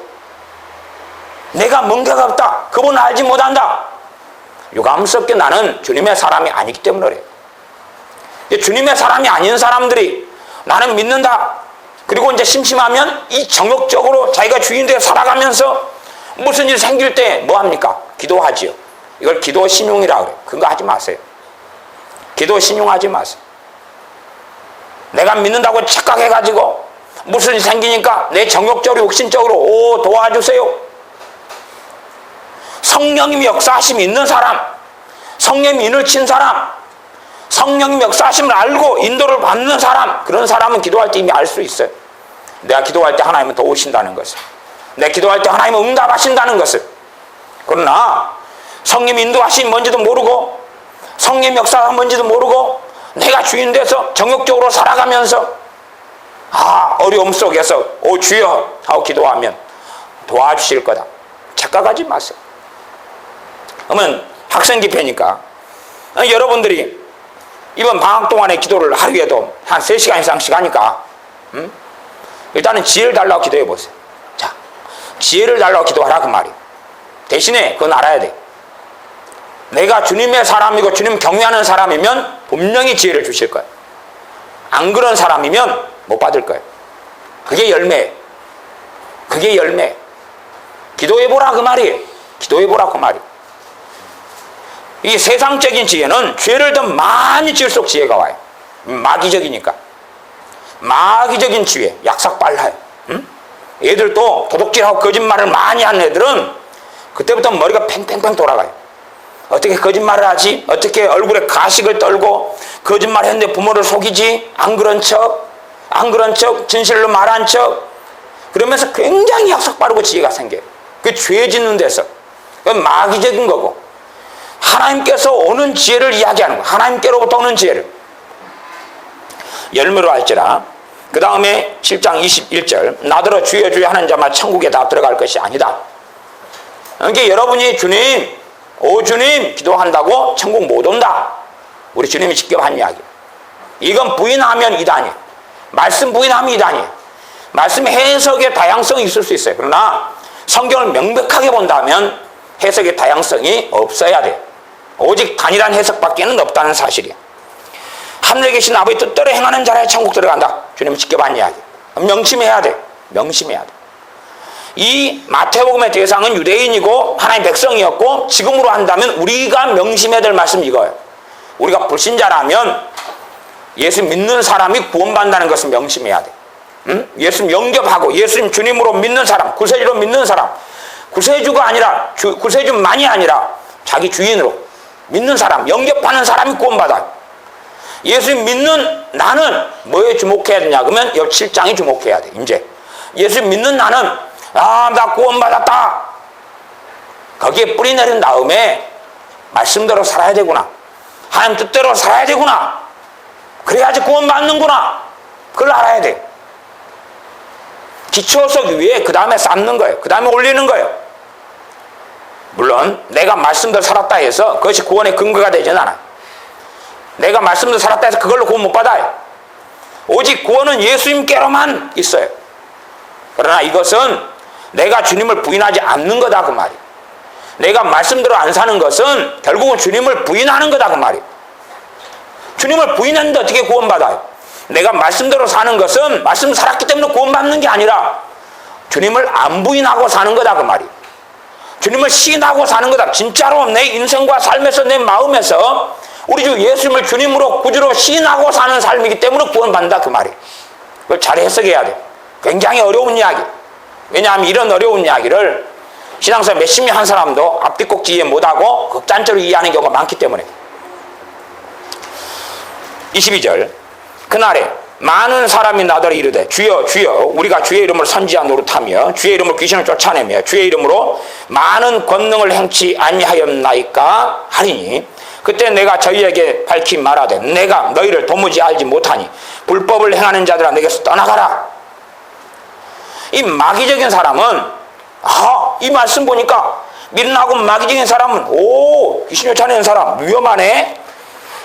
내가 뭔가가 없다, 그분은 알지 못한다. 유감스럽게 나는 주님의 사람이 아니기 때문에 그래요. 주님의 사람이 아닌 사람들이 나는 믿는다, 그리고 이제 심심하면 이 정욕적으로 자기가 주인되어 살아가면서 무슨 일 생길 때 뭐합니까? 기도하지요. 이걸 기도 신용이라고 그래요. 그거 하지 마세요. 기도 신용하지 마세요. 내가 믿는다고 착각해가지고 무슨 일 생기니까 내 정욕적으로 욕심적으로 도와주세요. 성령님이 역사하심이 있는 사람, 성령님이 인을 친 사람, 성령님 역사하심을 알고 인도를 받는 사람, 그런 사람은 기도할 때 이미 알 수 있어요. 내가 기도할 때 하나님은 도우신다는 것을, 내가 기도할 때 하나님은 응답하신다는 것을. 그러나 성령 인도하심이 뭔지도 모르고, 성령 역사가 뭔지도 모르고, 내가 주인 돼서 정욕적으로 살아가면서 어려움 속에서 오 주여 하고 기도하면 도와주실 거다, 착각하지 마세요. 그러면 학생 집회니까 여러분들이 이번 방학 동안에 기도를 하루에도 한 3시간 이상씩 하니까 일단은 지혜를 달라고 기도해 보세요. 자, 지혜를 달라고 기도하라 그 말이에요. 대신에 그건 알아야 돼. 내가 주님의 사람이고 주님 경외하는 사람이면 분명히 지혜를 주실 거예요. 안 그런 사람이면 못 받을 거예요. 그게 열매예요. 그게 열매. 기도해보라 그 말이에요. 기도해보라 그 말이에요. 이 세상적인 지혜는 죄를 더 많이 지을수록 지혜가 와요. 마귀적이니까. 마귀적인 지혜, 약삭 빨라요. 애들도 도둑질하고 거짓말을 많이 하는 애들은 그때부터 머리가 팽팽팽 돌아가요. 어떻게 거짓말을 하지? 어떻게 얼굴에 가식을 떨고 거짓말 했는데 부모를 속이지? 안 그런 척, 안 그런 척, 진실로 말한 척, 그러면서 굉장히 약삭 빠르고 지혜가 생겨요. 그 죄 짓는 데서. 그건 마귀적인 거고, 하나님께서 오는 지혜를 이야기하는 거예요. 하나님께로부터 오는 지혜를. 열매로 할지라. 그 다음에 7장 21절, 나더러 주여 주여 하는 자만 천국에 다 들어갈 것이 아니다. 그러니까 여러분이 주님, 오 주님 기도한다고 천국 못 온다, 우리 주님이 직접 한 이야기. 이건 부인하면 이단이에요. 말씀 부인하면 이단이에요. 말씀 해석의 다양성이 있을 수 있어요. 그러나 성경을 명백하게 본다면 해석의 다양성이 없어야 돼요. 오직 단일한 해석밖에는 없다는 사실이에요. 하늘에 계신 아버지 뜻대로 행하는 자라야 천국 들어간다, 주님이 직접 한 이야기. 명심해야 돼. 명심해야 돼. 이 마태복음의 대상은 유대인이고 하나님의 백성이었고, 지금으로 한다면 우리가 명심해야 될 말씀이 이거예요. 우리가 불신자라면 예수 믿는 사람이 구원받는다는 것을 명심해야 돼. 예수 영접하고 예수님 주님으로 믿는 사람, 구세주로 믿는 사람, 구세주가 아니라 구세주만이 아니라 자기 주인으로 믿는 사람, 영접하는 사람이 구원받아요. 예수 믿는 나는 뭐에 주목해야 되냐 그러면 옆 7장에 주목해야 돼. 이제 예수 믿는 나는 나 구원받았다, 거기에 뿌리 내린 다음에 말씀대로 살아야 되구나, 하나님 뜻대로 살아야 되구나, 그래야지 구원받는구나, 그걸 알아야 돼. 기초석 위에 그 다음에 쌓는 거예요. 그 다음에 올리는 거예요. 물론 내가 말씀대로 살았다 해서 그것이 구원의 근거가 되지는 않아요. 내가 말씀대로 살았다 해서 그걸로 구원 못 받아요. 오직 구원은 예수님께로만 있어요. 그러나 이것은 내가 주님을 부인하지 않는 거다 그 말이에요. 내가 말씀대로 안 사는 것은 결국은 주님을 부인하는 거다 그 말이에요. 주님을 부인했는데 어떻게 구원받아요? 내가 말씀대로 사는 것은 말씀 살았기 때문에 구원받는 게 아니라 주님을 안 부인하고 사는 거다 그 말이에요. 주님을 시인하고 사는 거다. 진짜로 내 인생과 삶에서 내 마음에서 우리 주 예수님을 주님으로 구주로 시인하고 사는 삶이기 때문에 구원받는다 그 말이에요. 그걸 잘 해석해야 돼. 굉장히 어려운 이야기. 왜냐하면 이런 어려운 이야기를 신앙생활 몇십 년 한 사람도 앞뒤 꼭지 이해 못하고 극단적으로 이해하는 경우가 많기 때문에. 22절 그날에 많은 사람이 나더러 이르되 주여 주여 우리가 주의 이름으로 선지자 노릇하며 주의 이름으로 귀신을 쫓아내며 주의 이름으로 많은 권능을 행치 아니하였나이까 하리니 그때 내가 저희에게 밝히 말하되 내가 너희를 도무지 알지 못하니 불법을 행하는 자들아 내게서 떠나가라. 이 마귀적인 사람은 이 말씀 보니까 미련하고 마귀적인 사람은 귀신 쫓아내는 사람 위험하네.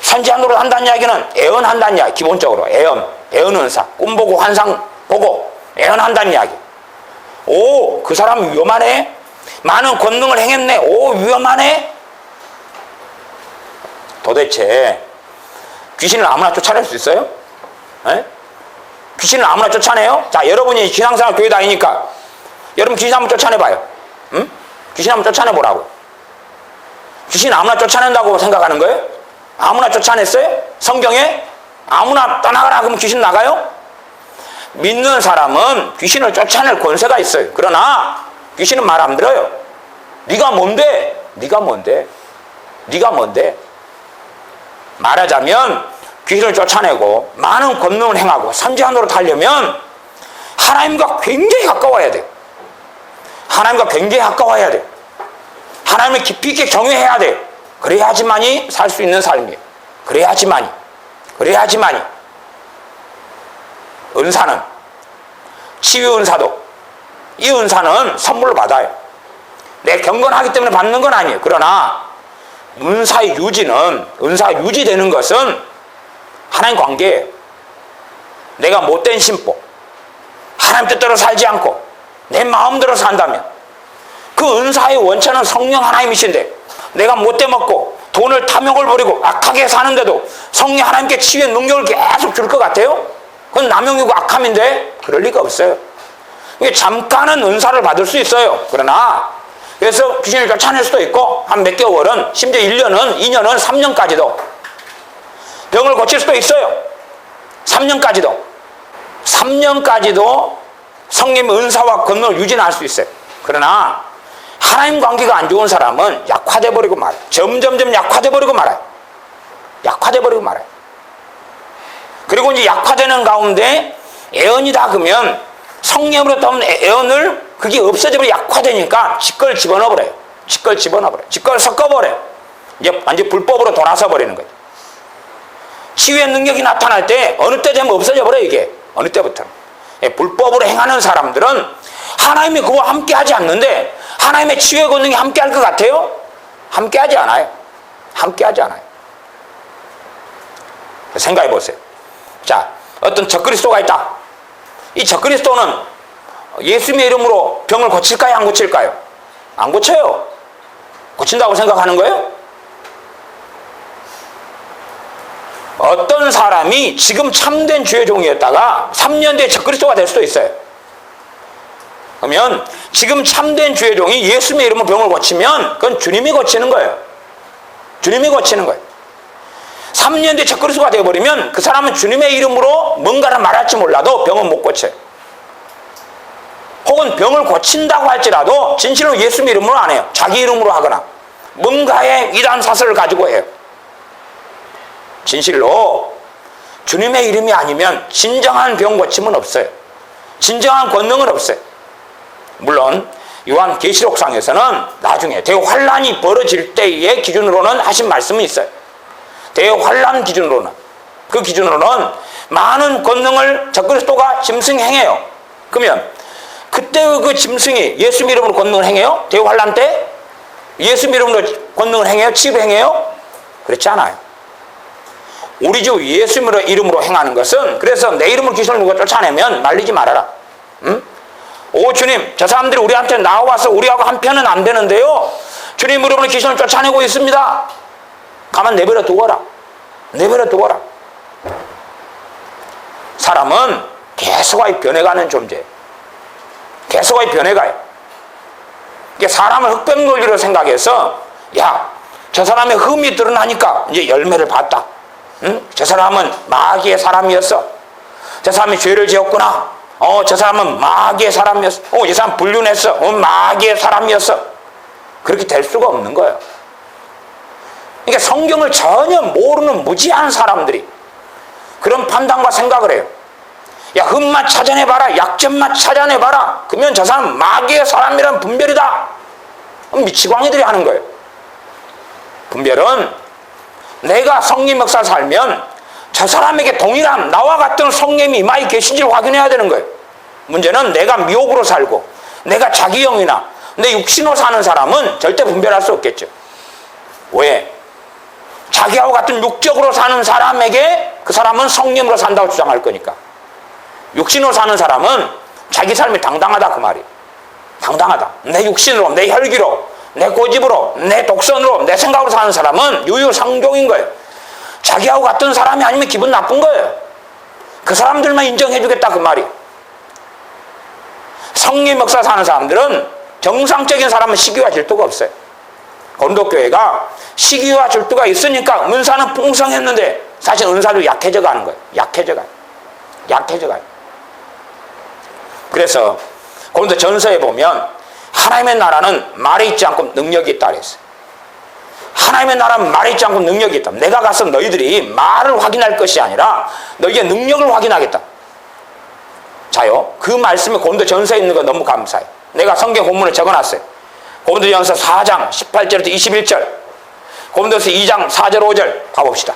선지자 노릇 한다는 이야기는 애언한다는 이야기. 기본적으로 애언 은사 꿈 보고 환상 보고 애언한다는 이야기. 그 사람 위험하네. 많은 권능을 행했네. 위험하네. 도대체 귀신을 아무나 쫓아낼 수 있어요? 에? 귀신을 아무나 쫓아내요? 자, 여러분이 신앙생활 교회 다니니까 여러분 귀신 한번 쫓아내봐요. 응? 귀신 한번 쫓아내보라고. 귀신 아무나 쫓아낸다고 생각하는 거예요? 아무나 쫓아냈어요? 성경에? 아무나 떠나가라 그러면 귀신 나가요? 믿는 사람은 귀신을 쫓아낼 권세가 있어요. 그러나 귀신은 말 안 들어요. 네가 뭔데? 네가 뭔데? 네가 뭔데? 말하자면 귀신을 쫓아내고 많은 권능을 행하고 선지자 노릇 하려면 하나님과 굉장히 가까워야 돼요. 하나님과 굉장히 가까워야 돼요. 하나님을 깊이 있게 경외해야 돼요. 그래야지만이 살 수 있는 삶이에요. 그래야지만이. 은사는 치유 은사도 이 은사는 선물로 받아요. 내 경건하기 때문에 받는 건 아니에요. 그러나 은사의 유지는 은사가 유지되는 것은 하나님 관계예요. 내가 못된 심보 하나님 뜻대로 살지 않고 내 마음대로 산다면 그 은사의 원천은 성령 하나님이신데 내가 못돼 먹고 돈을 탐욕을 부리고 악하게 사는데도 성령 하나님께 치유의 능력을 계속 줄 것 같아요? 그건 남용이고 악함인데 그럴 리가 없어요. 이게 잠깐은 은사를 받을 수 있어요. 그러나 그래서 귀신을 쫓아낼 수도 있고 한 몇 개월은 심지어 1년은 2년은 3년까지도 병을 고칠 수도 있어요. 3년까지도 성령의 은사와 권능을 유지할 수 있어요. 그러나 하나님 관계가 안 좋은 사람은 약화돼 버리고 말아요. 점점점 약화돼 버리고 말아요. 그리고 이제 약화되는 가운데 애언이다 그러면 성령으로 떠온 애언을 그게 없어지면 약화되니까 직걸 집어넣어버려요. 직걸 섞어버려요. 이제 완전 불법으로 돌아서 버리는 거예요. 치유의 능력이 나타날 때 어느 때 되면 없어져 버려요. 이게 어느 때부터. 불법으로 행하는 사람들은 하나님이 그와 함께 하지 않는데 하나님의 치유의 권능이 함께 할 것 같아요? 함께 하지 않아요. 생각해 보세요. 자, 어떤 적그리스도가 있다. 이 적그리스도는 예수님의 이름으로 병을 고칠까요? 안 고칠까요? 안 고쳐요. 고친다고 생각하는 거예요? 어떤 사람이 지금 참된 주의 종이었다가 3년 뒤에 적그리스도가 될 수도 있어요. 그러면 지금 참된 주의 종이 예수님의 이름으로 병을 고치면 그건 주님이 고치는 거예요. 3년 뒤에 적그리스도가 되어버리면 그 사람은 주님의 이름으로 뭔가를 말할지 몰라도 병은 못 고쳐요. 혹은 병을 고친다고 할지라도 진실로 예수님의 이름으로 안 해요. 자기 이름으로 하거나 뭔가의 이단 사설을 가지고 해요. 진실로 주님의 이름이 아니면 진정한 병 고침은 없어요. 진정한 권능은 없어요. 물론 요한 계시록상에서는 나중에 대환란이 벌어질 때의 기준으로는 하신 말씀이 있어요. 대환란 기준으로는 그 기준으로는 많은 권능을 적그리스도가 짐승이 행해요. 그러면 그때 그 짐승이 예수 이름으로 권능을 행해요? 대환란 때 예수 이름으로 권능을 행해요? 치유를 행해요? 그렇지 않아요. 우리 주 예수 이름으로 행하는 것은 그래서 내 이름으로 귀신을 누가 쫓아내면 말리지 말아라. 응? 오 주님, 저 사람들이 우리한테 나와서 우리하고 한편은 안 되는데요, 주님 이름으로 귀신을 쫓아내고 있습니다. 가만 내버려 두어라. 사람은 계속하게 변해가는 존재예요. 계속하게 변해가요. 이게 사람을 흑백 논리로 생각해서 야, 저 사람의 흠이 드러나니까 이제 열매를 봤다. 응? 저 사람은 마귀의 사람이었어. 저 사람이 죄를 지었구나. 저 사람은 마귀의 사람이었어. 이 사람 불륜했어. 마귀의 사람이었어. 그렇게 될 수가 없는 거예요. 그러니까 성경을 전혀 모르는 무지한 사람들이 그런 판단과 생각을 해요. 야, 흠만 찾아내봐라. 약점만 찾아내봐라. 그러면 저 사람 마귀의 사람이란 분별이다. 미치광이들이 하는 거예요. 분별은 내가 성령 역사를 살면 저 사람에게 동일한 나와 같은 성령이 이마에 계신지를 확인해야 되는 거예요. 문제는 내가 미혹으로 살고 내가 자기 영이나 내 육신으로 사는 사람은 절대 분별할 수 없겠죠. 왜? 자기하고 같은 육적으로 사는 사람에게 그 사람은 성령으로 산다고 주장할 거니까. 육신으로 사는 사람은 자기 삶이 당당하다 그 말이에요. 당당하다. 내 육신으로, 내 혈기로, 내 고집으로, 내 독선으로, 내 생각으로 사는 사람은 유유상종인 거예요. 자기하고 같은 사람이 아니면 기분 나쁜 거예요. 그 사람들만 인정해주겠다 그 말이에요. 성령 역사 사는 사람들은 정상적인 사람은 시기와 질투가 없어요. 고린도교회가 시기와 질투가 있으니까 은사는 풍성했는데 사실 은사도 약해져 가는 거예요. 약해져 가요. 그래서 고린도 전서에 보면 하나님의 나라는 말에 있지 않고 능력이 있다 그랬어요. 하나님의 나라는 말에 있지 않고 능력이 있다. 내가 가서 너희들이 말을 확인할 것이 아니라 너희의 능력을 확인하겠다. 자요, 그 말씀이 고린도 전서에 있는 거 너무 감사해요. 내가 성경 본문을 적어놨어요. 고린도전서 4장 18절부터 21절, 고린도서 2장 4절 5절 가봅시다.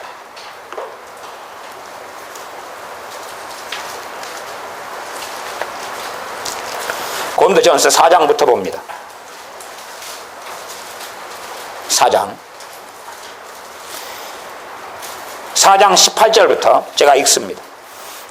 고린도전서 4장부터 봅니다. 4장 18절부터 제가 읽습니다.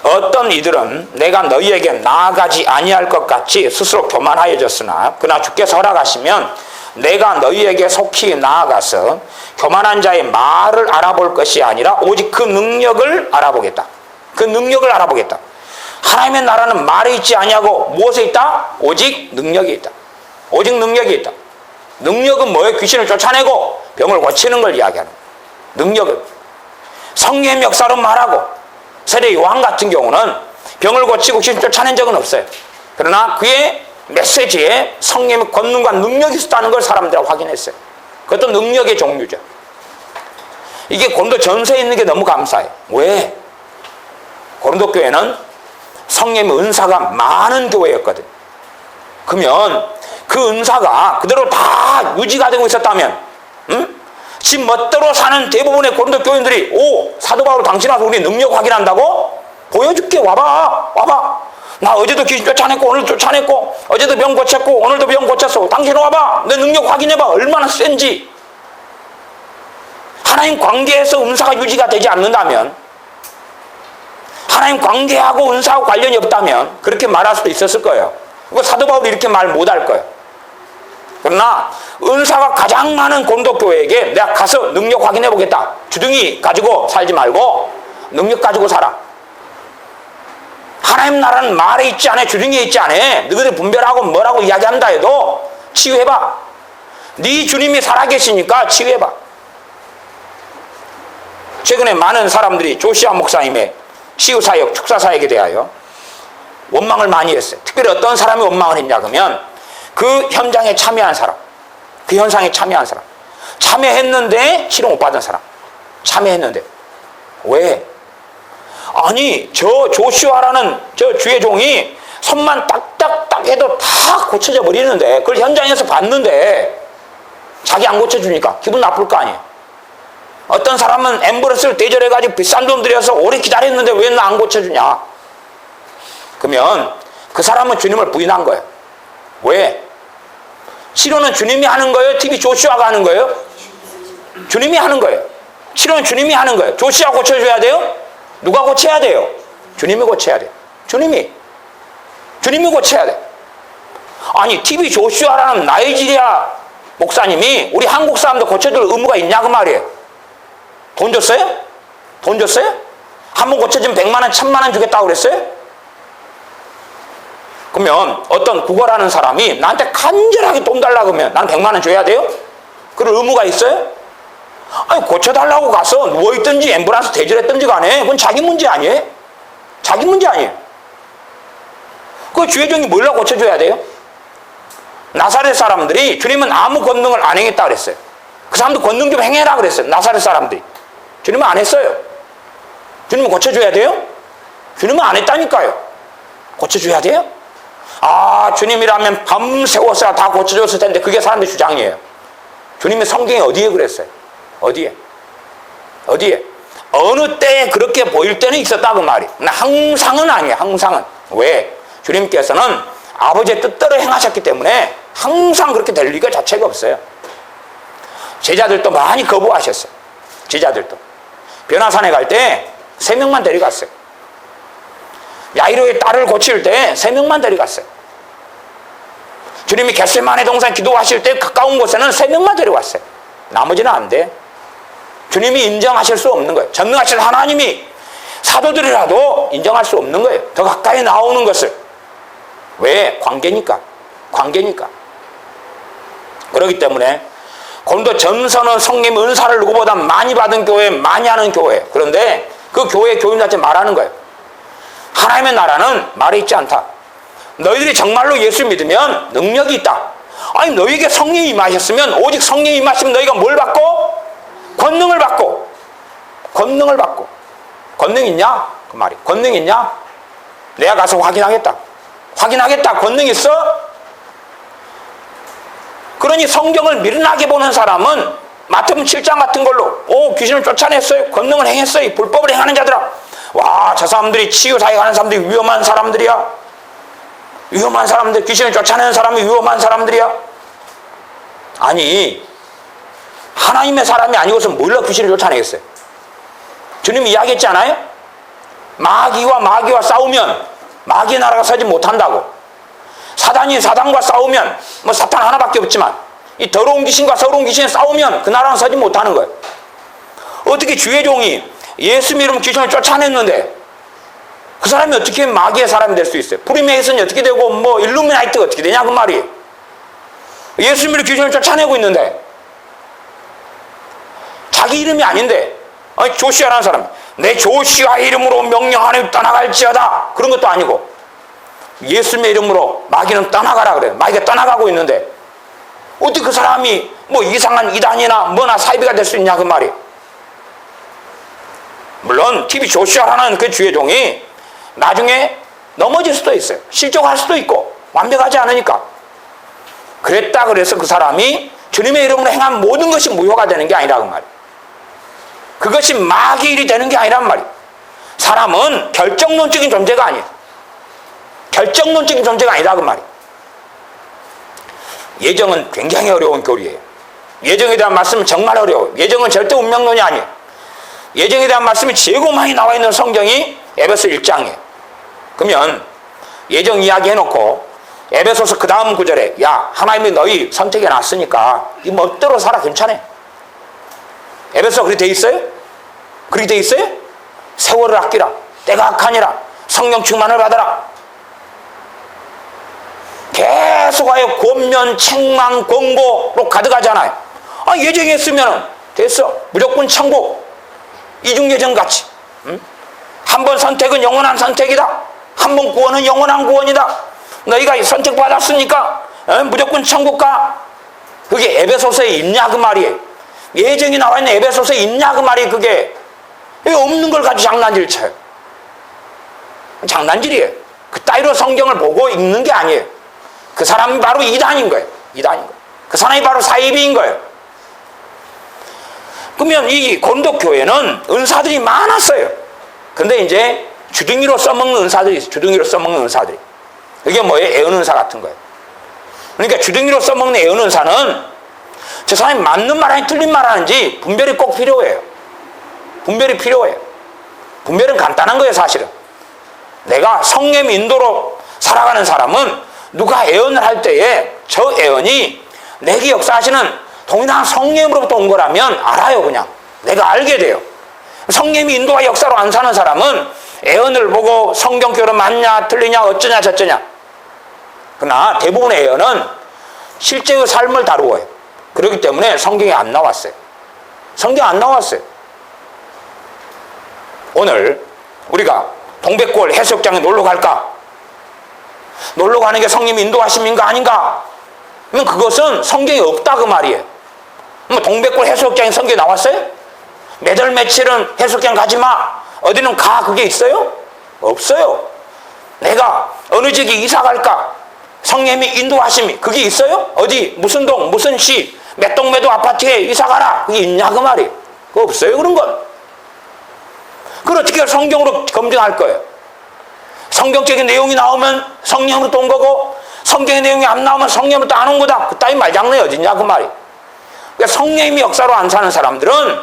어떤 이들은 내가 너희에게 나아가지 아니할 것 같이 스스로 교만하여졌으나 그러나 주께서 허락하시면 내가 너희에게 속히 나아가서 교만한 자의 말을 알아볼 것이 아니라 오직 그 능력을 알아보겠다. 그 능력을 알아보겠다. 하나님의 나라는 말에 있지 아니하고 무엇에 있다? 오직 능력이 있다. 오직 능력이 있다. 능력은 뭐예요? 귀신을 쫓아내고 병을 고치는 걸 이야기하는 거예요. 능력은 성령의 역사로 말하고, 세례 요한 같은 경우는 병을 고치고 귀신을 쫓아낸 적은 없어요. 그러나 그의 메시지에 성령의 권능과 능력이 있었다는 걸 사람들이 확인했어요. 그것도 능력의 종류죠. 이게 고린도 전서에 있는 게 너무 감사해요. 왜? 고린도 교회는 성령의 은사가 많은 교회였거든. 그러면 그 은사가 그대로 다 유지가 되고 있었다면, 지 멋대로 사는 대부분의 고린도 교인들이 사도 바울 당신 와서 우리 능력 확인한다고? 보여줄게. 와봐. 나 어제도 귀신 쫓아냈고 오늘도 쫓아냈고 어제도 병 고쳤고 오늘도 병 고쳤어. 당신 와봐. 내 능력 확인해봐. 얼마나 센지. 하나님 관계에서 은사가 유지가 되지 않는다면, 하나님 관계하고 은사하고 관련이 없다면 그렇게 말할 수도 있었을 거예요. 사도 바울이 이렇게 말 못할 거예요. 그러나 은사가 가장 많은 고린도 교회에게 내가 가서 능력 확인해 보겠다. 주둥이 가지고 살지 말고 능력 가지고 살아. 하나님 나라는 말에 있지 않아. 주둥이에 있지 않아. 너희들 분별하고 뭐라고 이야기한다 해도 치유해봐. 네 주님이 살아계시니까 치유해봐. 최근에 많은 사람들이 조시아 목사님의 치유사역, 축사사역에 대하여 원망을 많이 했어요. 특별히 어떤 사람이 원망을 했냐 그러면 그 현장에 참여한 사람, 그 현상에 참여한 사람, 참여했는데 치료 못 받은 사람, 참여했는데 왜? 아니 저 조슈아라는 저 주의 종이 손만 딱딱딱 해도 다 고쳐져 버리는데 그걸 현장에서 봤는데 자기 안 고쳐주니까 기분 나쁠 거 아니에요. 어떤 사람은 앰뷸런스를 대절해가지고 비싼 돈 들여서 오래 기다렸는데 왜 나 안 고쳐주냐? 그러면 그 사람은 주님을 부인한 거예요. 왜? 치료는 주님이 하는 거예요? TV 조슈아가 하는 거예요? 주님이 하는 거예요. 치료는 주님이 하는 거예요. 조슈아 고쳐줘야 돼요? 누가 고쳐야 돼요? 주님이 고쳐야 돼요. 주님이 고쳐야 돼. 아니 TV 조슈아라는 나이지리아 목사님이 우리 한국 사람도 고쳐줄 의무가 있냐 그 말이에요. 돈 줬어요? 돈 줬어요? 한 번 고쳐주면 100만 원, 1000만 원 주겠다고 그랬어요? 그럼 그러면 어떤 구걸하는 사람이 나한테 간절하게 돈 달라고 하면 나는 100만 원 줘야 돼요? 그럴 의무가 있어요? 아니, 고쳐달라고 가서 누워있든지 앰뷸런스 대절했든지 간에 그건 자기 문제 아니에요? 자기 문제 아니에요? 그 주의종이 뭘로 고쳐줘야 돼요? 나사렛 사람들이 주님은 아무 권능을 안 행했다 그랬어요. 그 사람도 권능 좀 행해라 그랬어요. 나사렛 사람들이. 주님은 안 했어요. 주님은 고쳐줘야 돼요? 주님은 안 했다니까요. 고쳐줘야 돼요? 아, 주님이라면 밤새워서 다 고쳐줬을 텐데 그게 사람들 주장이에요. 주님의 성경에 어디에 그랬어요? 어디에? 어디에? 어느 때에 그렇게 보일 때는 있었다 그 말이에요. 항상은 아니에요. 항상은. 왜? 주님께서는 아버지의 뜻대로 행하셨기 때문에 항상 그렇게 될 리가 자체가 없어요. 제자들도 많이 거부하셨어요. 제자들도. 변화산에 갈 때 3명만 데려갔어요. 야이로의 딸을 고칠 때 3명만 데려갔어요. 주님이 겟세마네 동산 기도하실 때 가까운 곳에는 3명만 데려갔어요. 나머지는 안 돼. 주님이 인정하실 수 없는 거예요. 전능하신 하나님이 사도들이라도 인정할 수 없는 거예요. 더 가까이 나오는 것을. 왜? 관계니까. 관계니까. 그렇기 때문에 고린도 전서는 성령 은사를 누구보다 많이 받은 교회, 많이 하는 교회. 그런데 그 교회 교인한테 말하는 거예요. 하나님의 나라는 말에 있지 않다. 너희들이 정말로 예수 믿으면 능력이 있다. 아니, 너희에게 성령이 임하셨으면, 오직 성령이 임하시면 너희가 뭘 받고? 권능을 받고. 권능을 받고. 권능 있냐? 그 말이. 권능 있냐? 내가 가서 확인하겠다. 확인하겠다. 권능 있어? 그러니 성경을 미련하게 보는 사람은 마태복음 7장 같은 걸로 귀신을 쫓아냈어요. 권능을 행했어요. 불법을 행하는 자들아. 와, 저 사람들이 치유사에 가는 사람들이 위험한 사람들이야. 위험한 사람들, 귀신을 쫓아내는 사람이 위험한 사람들이야. 아니, 하나님의 사람이 아니고서 뭘로 귀신을 쫓아내겠어요? 주님이 이야기했지 않아요? 마귀와 싸우면 마귀의 나라가 서지 못한다고. 사단이 사단과 싸우면 뭐 사탄 하나밖에 없지만 이 더러운 귀신과 서러운 귀신이 싸우면 그 나라는 서지 못하는 거예요. 어떻게 주의 종이 예수 믿으면 귀신을 쫓아냈는데 그 사람이 어떻게 마귀의 사람이 될 수 있어요? 프리메이슨이 어떻게 되고 뭐 일루미나이트가 어떻게 되냐 그 말이에요. 예수 믿으면 귀신을 쫓아내고 있는데 자기 이름이 아닌데 아니, 조시아라는 사람 내 조시아 이름으로 명령하니 떠나갈지어다 그런 것도 아니고 예수님의 이름으로 마귀는 떠나가라 그래요. 마귀가 떠나가고 있는데 어떻게 그 사람이 뭐 이상한 이단이나 뭐나 사이비가 될 수 있냐 그 말이에요. 물론 TV 조시아라는 그 주의 종이 나중에 넘어질 수도 있어요. 실족할 수도 있고 완벽하지 않으니까. 그랬다 그래서 그 사람이 주님의 이름으로 행한 모든 것이 무효가 되는 게 아니라 그 말이에요. 그것이 마귀 일이 되는 게 아니란 말이에요. 사람은 결정론적인 존재가 아니에요. 결정론적인 존재가 아니라 그 말이에요. 예정은 굉장히 어려운 교리예요. 예정에 대한 말씀은 정말 어려워요. 예정은 절대 운명론이 아니에요. 예정에 대한 말씀이 제일 많이 나와 있는 성경이 에베소 1장이에요. 그러면 예정 이야기 해놓고 에베소서 그 다음 구절에 야 하나님이 너희 선택해 놨으니까 이 멋대로 살아 괜찮아. 에베소 그렇게 돼 있어요? 그렇게 돼 있어요? 세월을 아끼라. 때가 악하니라. 성령 충만을 받아라. 계속하여 권면, 책망, 권고로 가득하잖아요. 아, 예정했으면 됐어. 무조건 천국. 이중예정 같이. 한 번 선택은 영원한 선택이다. 한 번 구원은 영원한 구원이다. 너희가 선택받았으니까 무조건 천국 가. 그게 에베소서에 있냐 그 말이에요. 예정이 나와 있는 에베소서에 있냐 그 말이 그게 없는 걸 가지고 장난질 쳐요. 장난질이에요. 그 따위로 성경을 보고 읽는 게 아니에요. 그 사람이 바로 이단인 거예요. 이단인 거예요. 그 사람이 바로 사이비인 거예요. 그러면 이 고린도 교회는 은사들이 많았어요. 근데 이제 주둥이로 써먹는 은사들이 있어요. 주둥이로 써먹는 은사들이. 그게 뭐예요? 애언은사 같은 거예요. 그러니까 주둥이로 써먹는 애언은사는 저 사람이 맞는 말 하는지 틀린 말 하는지 분별이 꼭 필요해요. 분별이 필요해요. 분별은 간단한 거예요, 사실은. 내가 성령 인도로 살아가는 사람은 누가 애언을 할 때에 저 애언이 내게 역사하시는 동일한 성령으로부터 온 거라면 알아요, 그냥. 내가 알게 돼요. 성령이 인도와 역사로 안 사는 사람은 애언을 보고 성경교로 맞냐, 틀리냐, 어쩌냐, 저쩌냐. 그러나 대부분의 예언은 실제의 삶을 다루어요. 그렇기 때문에 성경에 안 나왔어요. 성경에 안 나왔어요. 오늘 우리가 동백골 해수욕장에 놀러 갈까? 놀러 가는 게 성님 인도하심인가 아닌가? 그러면 그것은 성경에 없다 그 말이에요. 뭐 동백골 해수욕장에 성경에 나왔어요? 매달 며칠은 해수욕장 가지 마. 어디는 가. 그게 있어요? 없어요. 내가 어느 지역에 이사 갈까? 성령님이 인도하심이 그게 있어요? 어디 무슨 동 무슨 시 몇 동 몇 호 아파트에 이사 가라. 그게 있냐 그 말이에요. 그거 없어요 그런 건. 그걸 어떻게 성경으로 검증할 거예요? 성경적인 내용이 나오면 성령으로 또 온 거고 성경의 내용이 안 나오면 성령으로 또 안 온 거다. 그 따위 말장난이 어딨냐 그 말이에요. 그러니까 성령님이 역사로 안 사는 사람들은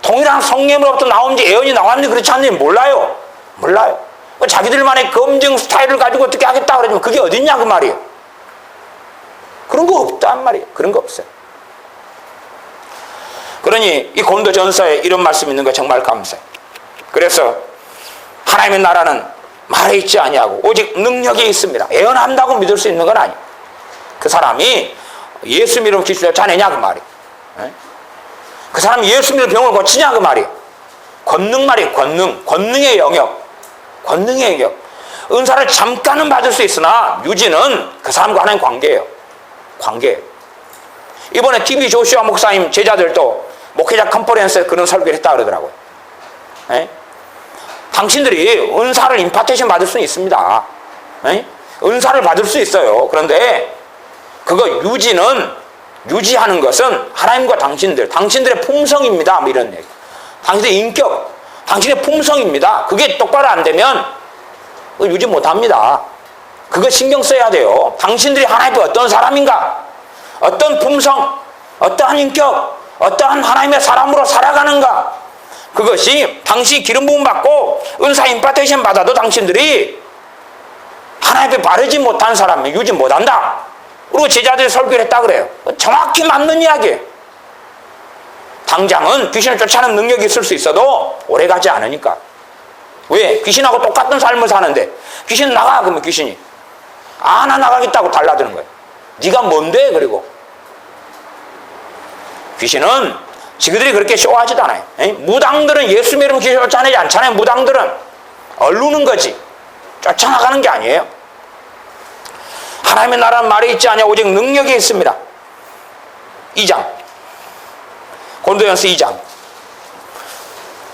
동일한 성령으로부터 나온지 예언이 나왔는지 그렇지 않는지 몰라요. 몰라요. 자기들만의 검증 스타일을 가지고 어떻게 하겠다 그러지만 그게 어딨냐 그 말이에요. 그런 거 없단 말이에요. 그런 거 없어요. 그러니 이 고린도전서에 이런 말씀이 있는 거 정말 감사해요. 그래서 하나님의 나라는 말에 있지 아니하고 오직 능력이 있습니다. 예언한다고 믿을 수 있는 건 아니에요. 그 사람이 예수 믿으면 기술을 짜내냐 그 말이에요. 그 사람이 예수 믿으면 병을 고치냐 그 말이에요. 권능 말이에요. 권능의 영역. 권능의 영역. 은사를 잠깐은 받을 수 있으나 유지는 그 사람과 하나님 관계예요. 관계예요. 이번에 TV 조슈아 목사님 제자들도 목회자 컨퍼런스에 그런 설교를 했다 그러더라고요. 에? 당신들이 은사를 임파테이션 받을 수는 있습니다. 에? 은사를 받을 수 있어요. 그런데 그거 유지하는 것은 하나님과 당신들의 품성입니다. 뭐 이런 얘기. 당신의 인격, 당신의 품성입니다. 그게 똑바로 안 되면 유지 못합니다. 그거 신경 써야 돼요. 당신들이 하나님의 어떤 사람인가? 어떤 품성, 어떠한 인격, 어떠한 하나님의 사람으로 살아가는가? 그것이 당신이 기름 부음 받고 은사 임파테이션 받아도 당신들이 하나님 앞에 바르지 못한 사람을 유지 못한다. 그리고 제자들이 설교를 했다 그래요. 정확히 맞는 이야기예요. 당장은 귀신을 쫓아내는 능력이 있을 수 있어도 오래가지 않으니까. 왜? 귀신하고 똑같은 삶을 사는데 귀신 나가 그러면 귀신이 나 나가겠다고 달라드는 거예요. 네가 뭔데? 그리고 귀신은 지그들이 그렇게 쇼하지도 않아요. 무당들은 예수 믿으면 귀신 쫓아내지 않잖아요. 무당들은 얼루는 거지 쫓아나가는 게 아니에요. 하나님의 나라는 말에 있지 않냐 오직 능력이 있습니다. 2장 고린도전서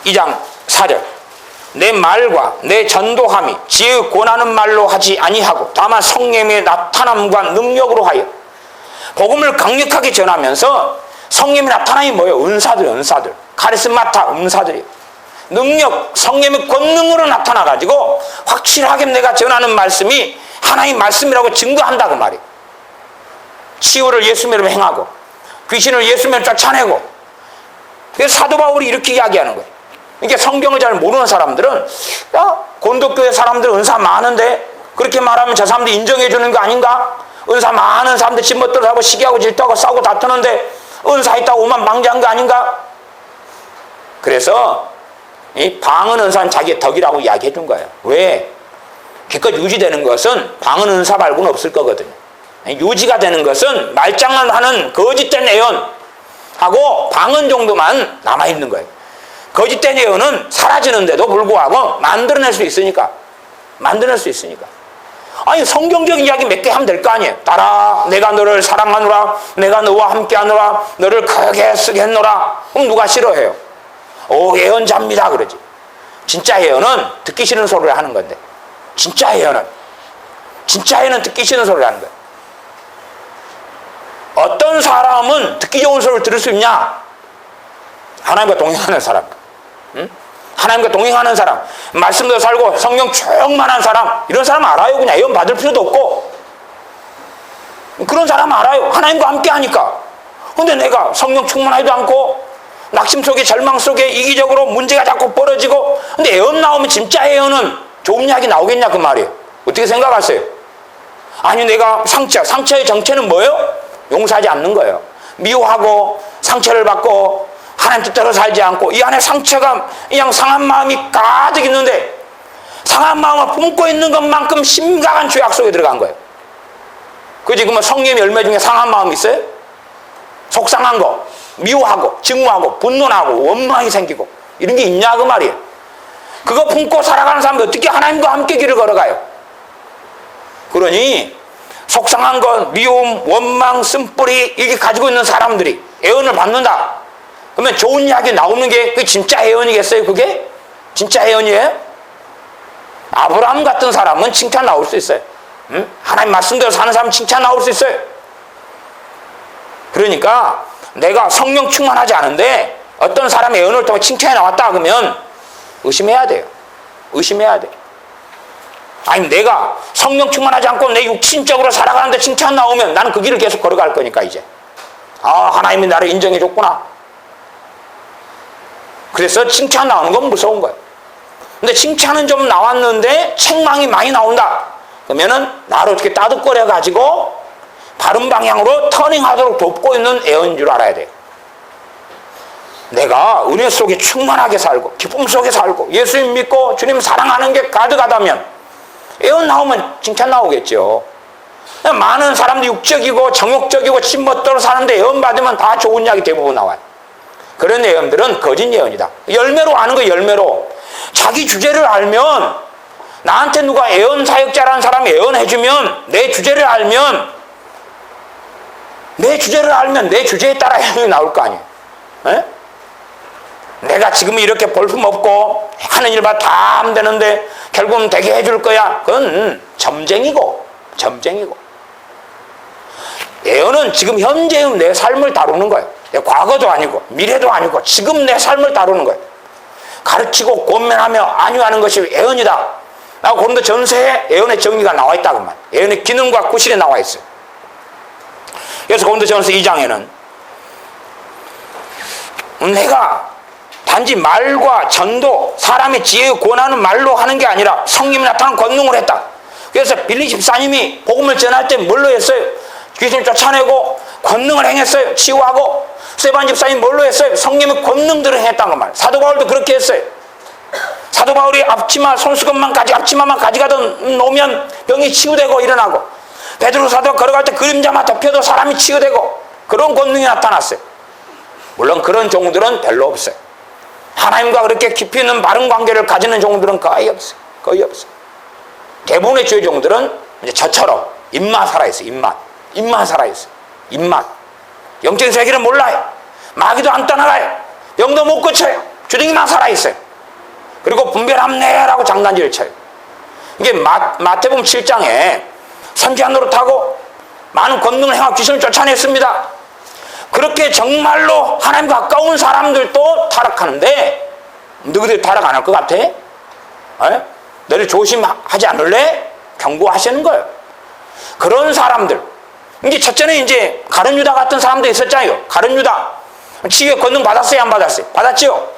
2장 4절 내 말과 내 전도함이 지혜의 권하는 말로 하지 아니하고 다만 성령의 나타남과 능력으로 하여 복음을 강력하게 전하면서 성령의 나타남이 뭐예요? 은사들 카리스마타 은사들이에요. 능력 성령의 권능으로 나타나가지고 확실하게 내가 전하는 말씀이 하나님 말씀이라고 증거한다 그 말이에요. 치유를 예수 믿으면 행하고 귀신을 예수 믿으면 쫓아내고. 그래서 사도 바울이 이렇게 이야기하는 거예요. 그러니까 성경을 잘 모르는 사람들은 고린도교회 사람들 은사 많은데 그렇게 말하면 저 사람들 인정해 주는 거 아닌가? 은사 많은 사람들 집멋대로 시기하고 질투하고 싸우고 다투는데 은사 있다고 오만 방지한 거 아닌가? 그래서 이 방언 은사는 자기의 덕이라고 이야기해 준 거예요. 왜? 기껏 유지되는 것은 방언 은사 말고는 없을 거거든요. 유지가 되는 것은 말장난하는 거짓된 예언하고 방언 정도만 남아있는 거예요. 거짓된 예언은 사라지는데도 불구하고 만들어낼 수 있으니까. 아니 성경적인 이야기 몇 개 하면 될 거 아니에요. 따라 내가 너를 사랑하노라 내가 너와 함께하노라 너를 크게 쓰겠노라. 그럼 누가 싫어해요? 예언자입니다 그러지. 진짜 예언은 듣기 싫은 소리를 하는 건데 진짜 예언은 듣기 싫은 소리를 하는 거예요. 어떤 사람은 듣기 좋은 소리를 들을 수 있냐? 하나님과 동행하는 사람. 하나님과 동행하는 사람, 말씀도 살고 성령 충만한 사람, 이런 사람 알아요. 그냥 예언 받을 필요도 없고 그런 사람 알아요. 하나님과 함께 하니까. 근데 내가 성령 충만하지도 않고 낙심 속에 절망 속에 이기적으로 문제가 자꾸 벌어지고 근데 예언 나오면 진짜 예언은 좋은 이야기 나오겠냐 그 말이에요. 어떻게 생각하세요? 아니 내가 상처의 정체는 뭐예요? 용서하지 않는 거예요. 미워하고 상처를 받고 하나님 뜻대로 살지 않고 이 안에 상처가 그냥 상한 마음이 가득 있는데 상한 마음을 품고 있는 것만큼 심각한 죄악 속에 들어간 거예요. 그지? 그러면 성령의 열매 중에 상한 마음이 있어요? 속상한 거, 미워하고, 증오하고, 분노하고, 원망이 생기고, 이런 게 있냐, 그 말이에요. 그거 품고 살아가는 사람이 어떻게 하나님과 함께 길을 걸어가요? 그러니, 속상한 것, 미움, 원망, 쓴뿌리, 이게 가지고 있는 사람들이 애언을 받는다. 그러면 좋은 이야기 나오는 게 그게 진짜 애언이겠어요, 그게? 진짜 애언이에요? 아브라함 같은 사람은 칭찬 나올 수 있어요. 응? 하나님 말씀대로 사는 사람은 칭찬 나올 수 있어요. 그러니까 내가 성령 충만하지 않은데 어떤 사람의 애언을 통해 칭찬이 나왔다 그러면 의심해야 돼요. 의심해야 돼. 아니 내가 성령 충만하지 않고 내 육신적으로 살아가는데 칭찬 나오면 나는 그 길을 계속 걸어갈 거니까 이제 하나님이 나를 인정해 줬구나. 그래서 칭찬 나오는 건 무서운 거예요. 근데 칭찬은 좀 나왔는데 책망이 많이 나온다 그러면은 나를 어떻게 따뜻거려 가지고 바른 방향으로 터닝하도록 돕고 있는 애언인 줄 알아야 돼요. 내가 은혜 속에 충만하게 살고 기쁨 속에 살고 예수님 믿고 주님 사랑하는 게 가득하다면 애언 나오면 칭찬 나오겠죠. 많은 사람들이 육적이고 정욕적이고 침멋대로 사는데 애언 받으면 다 좋은 이야기 대부분 나와요. 그런 애언들은 거짓 예언이다. 열매로 아는 거 열매로. 자기 주제를 알면 나한테 누가 애언 사역자라는 사람이 애언해주면 내 주제를 알면 내 주제에 따라 애언이 나올 거 아니에요. 에? 내가 지금 이렇게 볼품없고 하는 일만 다 하면 되는데 결국은 되게 해줄 거야. 그건 점쟁이고. 예언은 지금 현재의 내 삶을 다루는 거예요. 과거도 아니고 미래도 아니고 지금 내 삶을 다루는 거예요. 가르치고 권면하며 안위하는 것이 예언이다. 고린도 전서에 예언의 정의가 나와 있다고 말. 예언의 기능과 구실이 나와 있어요. 그래서 고린도 전서 2장에는 내가 단지 말과 전도, 사람의 지혜의 권하는 말로 하는 게 아니라 성령이 나타난 권능을 했다. 그래서 빌리 집사님이 복음을 전할 때 뭘로 했어요? 귀신을 쫓아내고 권능을 행했어요. 치유하고. 스데반 집사님이 뭘로 했어요? 성령의 권능들을 행했다는 말. 사도 바울도 그렇게 했어요. 사도 바울이 앞치마, 손수건만 앞치마만 가져가다 놓으면 병이 치유되고 일어나고, 베드로 사도가 걸어갈 때 그림자만 덮여도 사람이 치유되고, 그런 권능이 나타났어요. 물론 그런 종들은 별로 없어요. 하나님과 그렇게 깊이 있는 바른 관계를 가지는 종들은 거의 없어요. 대부분의 주의 종들은 이제 저처럼 입만 살아있어요. 입만 살아있어요. 입만. 영적인 세계를 몰라요. 마귀도 안 떠나가요. 병도 못 고쳐요. 주둥이만 살아있어요. 그리고 분별함내라고 장난질을 쳐요. 이게 마태복음 7장에 선지자 노릇하고 많은 권능을 행하고 귀신을 쫓아냈습니다. 그렇게 정말로 하나님과 가까운 사람들도 타락하는데 너희들 타락 안 할 것 같아? 너를 조심하지 않을래? 경고하시는 거예요. 그런 사람들. 이제 첫째는 이제 가룟 유다 같은 사람도 있었잖아요. 가룟 유다. 치유의 권능 받았어요? 안 받았어요? 받았죠?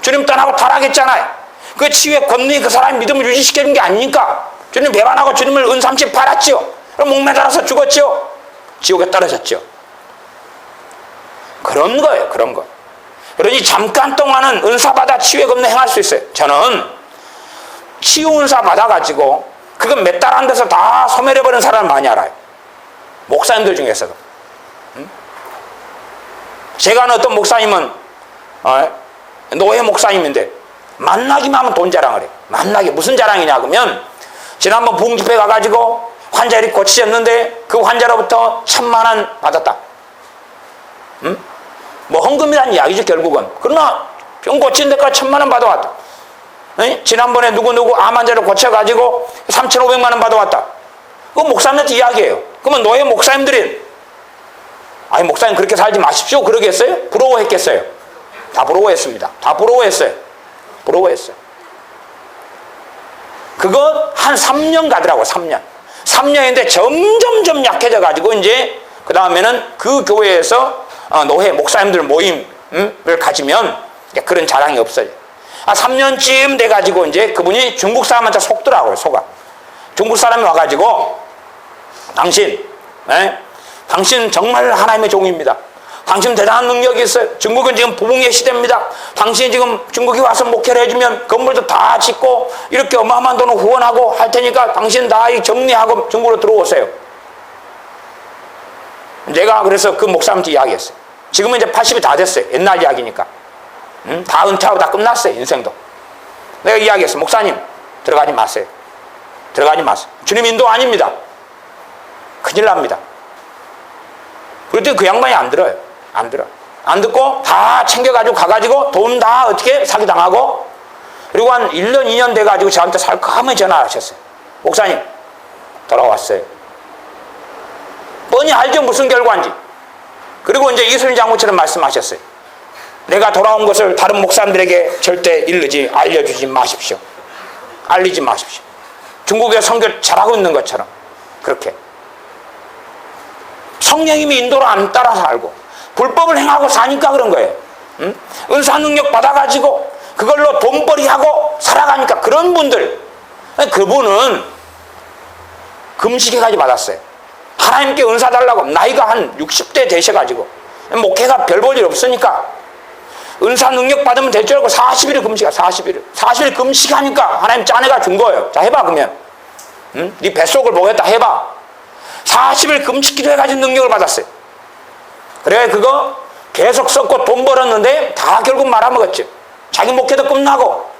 주님 떠나고 타락했잖아요. 그 치유의 권능이 그 사람의 믿음을 유지시키는 게 아니니까 주님 배반하고 주님을 은삼치 팔았죠. 그럼 목매달아서 죽었죠. 지옥에 떨어졌죠. 그런 거예요. 그런 거. 그러니 잠깐 동안은 은사 받아 치유의 권능 행할 수 있어요. 저는 치유 은사 받아가지고 그거 몇 달 안 돼서 다 소멸해버린 사람을 많이 알아요. 목사님들 중에서도. 제가 아는 어떤 목사님은 노예 목사님인데 만나기만 하면 돈 자랑을 해요. 만나기 무슨 자랑이냐 그러면 지난번 부흥집회 가가지고 환자들이 고치셨는데 그 환자로부터 1,000,000원 받았다. 뭐 헌금이라는 이야기죠 결국은. 그러나 병 고치는 데까지 1,000,000원 받아왔다. 지난번에 누구 암 환자를 고쳐가지고 3,500,000원 받아왔다. 그거 목사님한테 이야기해요. 그러면 노예 목사님들이 아니 목사님 그렇게 살지 마십시오 그러겠어요? 부러워했겠어요? 다 부러워했습니다. 다 부러워했어요. 그거 한 3년 가더라고. 3년인데 점점 약해져 가지고 이제 그 다음에는 그 교회에서 노예 목사님들 모임을 가지면 그런 자랑이 없어요. 3년쯤 돼가지고 이제 그분이 중국 사람한테 속더라고요. 속아. 중국 사람이 와가지고 당신 정말 하나님의 종입니다. 당신 대단한 능력이 있어요. 중국은 지금 부흥의 시대입니다. 당신이 지금 중국에 와서 목회를 해주면 건물도 다 짓고 이렇게 어마어마한 돈을 후원하고 할 테니까 당신 다 정리하고 중국으로 들어오세요. 내가 그래서 그 목사님한테 이야기했어요. 지금은 이제 80이 다 됐어요. 옛날 이야기니까. 다 은퇴하고 다 끝났어요. 인생도. 내가 이야기했어요. 목사님 들어가지 마세요. 들어가지 마세요. 주님 인도 아닙니다. 큰일 납니다. 그랬더니 그 양반이 안 들어요. 안 들어. 안 듣고 다 챙겨가지고 가가지고 돈 다 어떻게 사기당하고, 그리고 한 1년 2년 돼가지고 저한테 살까면 전화를 하셨어요. 목사님 돌아왔어요. 뻔히 알죠 무슨 결과인지. 그리고 이제 이순신 장군처럼 말씀하셨어요. 내가 돌아온 것을 다른 목사님들에게 절대 알려주지 마십시오. 알리지 마십시오. 중국에 선교 잘하고 있는 것처럼 그렇게 성령님이 인도를 안 따라서 알고 불법을 행하고 사니까 그런 거예요. 응? 은사 능력 받아가지고 그걸로 돈벌이하고 살아가니까 그런 분들, 그분은 금식해가지고 받았어요. 하나님께 은사 달라고 나이가 한 60대 되셔가지고 목회가 별 볼 일 없으니까 은사 능력 받으면 될 줄 알고 40일을 금식하 40일 금식하니까 하나님 짜내가 준 거예요. 자 해봐 그러면. 응? 네 뱃속을 보겠다 해봐. 40일 금식 기도해가지고 능력을 받았어요. 그래 그거 계속 썼고 돈 벌었는데 다 결국 말아먹었죠. 자기 목회도 끝나고.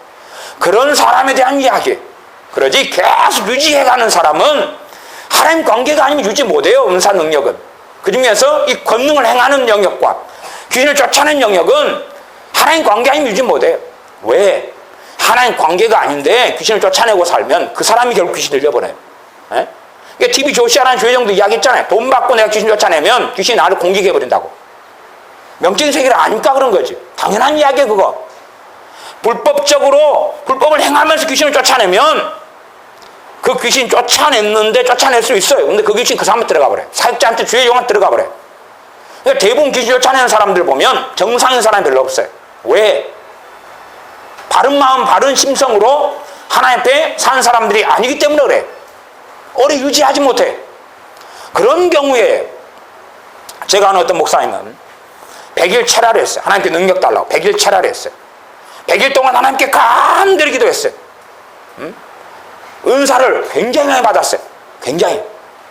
그런 사람에 대한 이야기. 그러지 계속 유지해가는 사람은 하나님 관계가 아니면 유지 못해요. 은사 능력은. 그 중에서 이 권능을 행하는 영역과 귀신을 쫓아내는 영역은 하나님 관계 아니면 유지 못해요. 왜? 하나님 관계가 아닌데 귀신을 쫓아내고 살면 그 사람이 결국 귀신 들려보내요. 예? 그러니까 TV 조시아라는 조회정도 이야기했잖아요. 돈 받고 내가 귀신 쫓아내면 귀신이 나를 공격해버린다고. 명적인 세계를 아니까 그런 거지. 당연한 이야기예요 그거. 불법적으로 불법을 행하면서 귀신을 쫓아내면 그 귀신 쫓아냈는데 쫓아낼 수 있어요. 근데 그 귀신 그 사람한테 들어가 버려요. 사역자한테 주의 용한테 들어가 버려요. 그러니까 대부분 귀신 쫓아내는 사람들 보면 정상인 사람이 별로 없어요. 왜? 바른 마음 바른 심성으로 하나님 앞에 산 사람들이 아니기 때문에 그래. 오래 유지하지 못해. 그런 경우에 제가 아는 어떤 목사님은 100일 철야를 했어요. 하나님께 능력 달라고 100일 철야를 했어요. 100일 동안 하나님께 간절히 기도했어요. 은사를 굉장히 많이 받았어요. 굉장히.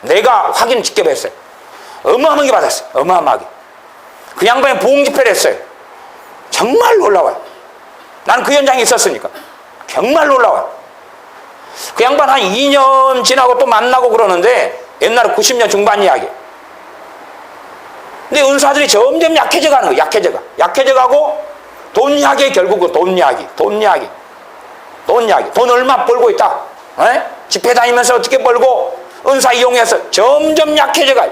내가 확인 직접 했어요. 어마어마하게 받았어요. 어마어마하게. 그 양반이 부흥 집회를 했어요. 정말 놀라워요. 나는 그 현장에 있었으니까. 정말 놀라워요. 그 양반 한 2년 지나고 또 만나고 그러는데 옛날에 90년 중반 이야기. 근데 은사들이 점점 약해져 가는 거예요. 약해져 가고 돈 이야기 결국은 돈 이야기. 돈 얼마 벌고 있다. 에? 집회 다니면서 어떻게 벌고 은사 이용해서 점점 약해져 가.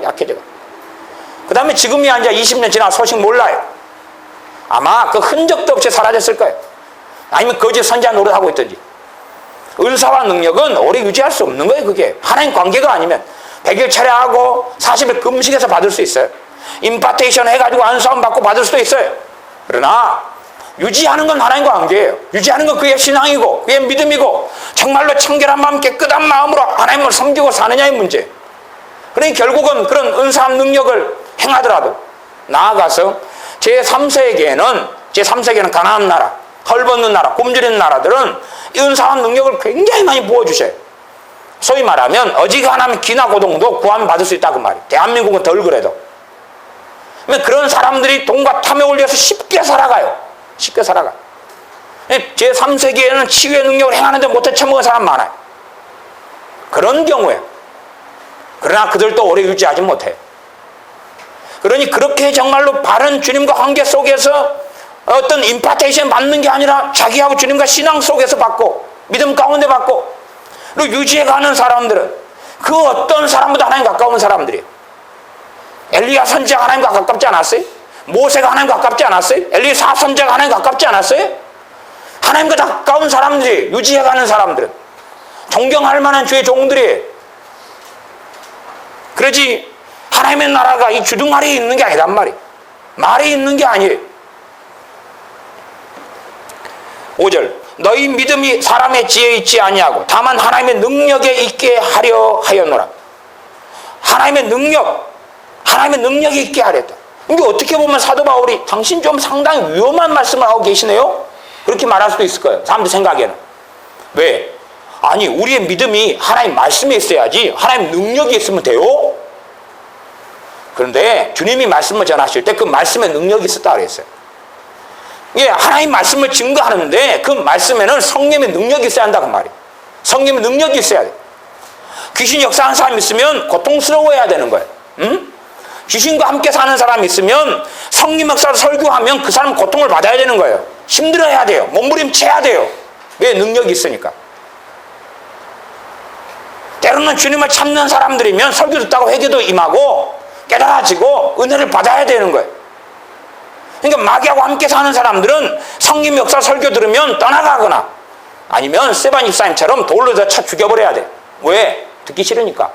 그 다음에 지금이 이제 20년 지나 소식 몰라요. 아마 그 흔적도 없이 사라졌을 거예요. 아니면 거짓 선지자 노릇하고 있든지. 은사와 능력은 오래 유지할 수 없는 거예요. 그게 하나님 관계가 아니면 100일 철야하고 40일 금식해서 받을 수 있어요. 임파테이션 해가지고 안수함 받고 받을 수도 있어요. 그러나 유지하는 건 하나님과 관계예요. 유지하는 건 그의 신앙이고 그의 믿음이고 정말로 청결한 마음 깨끗한 마음으로 하나님을 섬기고 사느냐의 문제. 그러니 결국은 그런 은사함 능력을 행하더라도 나아가서 제3세계에는 가난한 나라, 헐벗는 나라, 굶주리는 나라들은 은사함 능력을 굉장히 많이 부어주셔요. 소위 말하면 어지간하면 기나 고동도 구하면 받을 수 있다 그 말이에요. 대한민국은 덜 그래도. 그런 사람들이 돈과 탐욕을 위해서 쉽게 살아가요. 제3세계에는 치유의 능력을 행하는데 못해 처먹은 사람 많아요. 그런 경우에 그러나 그들도 오래 유지하지 못해요. 그러니 그렇게 정말로 바른 주님과 관계 속에서 어떤 임파테이션 받는 게 아니라 자기하고 주님과 신앙 속에서 받고 믿음 가운데 받고 그리고 유지해가는 사람들은 그 어떤 사람보다 하나님 가까운 사람들이에요. 엘리야 선지자가 하나님과 가깝지 않았어요? 모세가 하나님과 가깝지 않았어요? 엘리사 선지자가 하나님과 가깝지 않았어요? 하나님과 가까운 사람들이 유지해가는 사람들은 존경할 만한 주의 종들이에요. 그러지 하나님의 나라가 이 주둥아리에 있는 게 아니란 말이에요. 말에 있는 게 아니에요. 5절 너희 믿음이 사람의 지혜에 있지 아니하고 다만 하나님의 능력에 있게 하려 하였노라. 하나님의 능력이 있게 하랬다. 이게 어떻게 보면 사도 바울이 당신 좀 상당히 위험한 말씀을 하고 계시네요? 그렇게 말할 수도 있을 거예요. 사람들 생각에는. 왜? 아니 우리의 믿음이 하나님 말씀에 있어야지 하나님 능력이 있으면 돼요? 그런데 주님이 말씀을 전하실 때 그 말씀에 능력이 있었다 그랬어요. 예, 하나님 말씀을 증거하는데 그 말씀에는 성령의 능력이 있어야 한다 그 말이에요. 성령의 능력이 있어야 돼요. 귀신 역사하는 사람이 있으면 고통스러워해야 되는 거예요. 응? 귀신과 함께 사는 사람이 있으면 성령 역사를 설교하면 그 사람은 고통을 받아야 되는 거예요. 힘들어야 돼요. 몸부림쳐야 돼요. 왜? 능력이 있으니까. 때로는 주님을 찾는 사람들이면 설교 듣다고 회개도 임하고 깨달아지고 은혜를 받아야 되는 거예요. 그러니까 마귀하고 함께 사는 사람들은 성령 역사 설교 들으면 떠나가거나 아니면 스데반 집사님처럼 돌로 쳐 죽여버려야 돼. 왜? 듣기 싫으니까.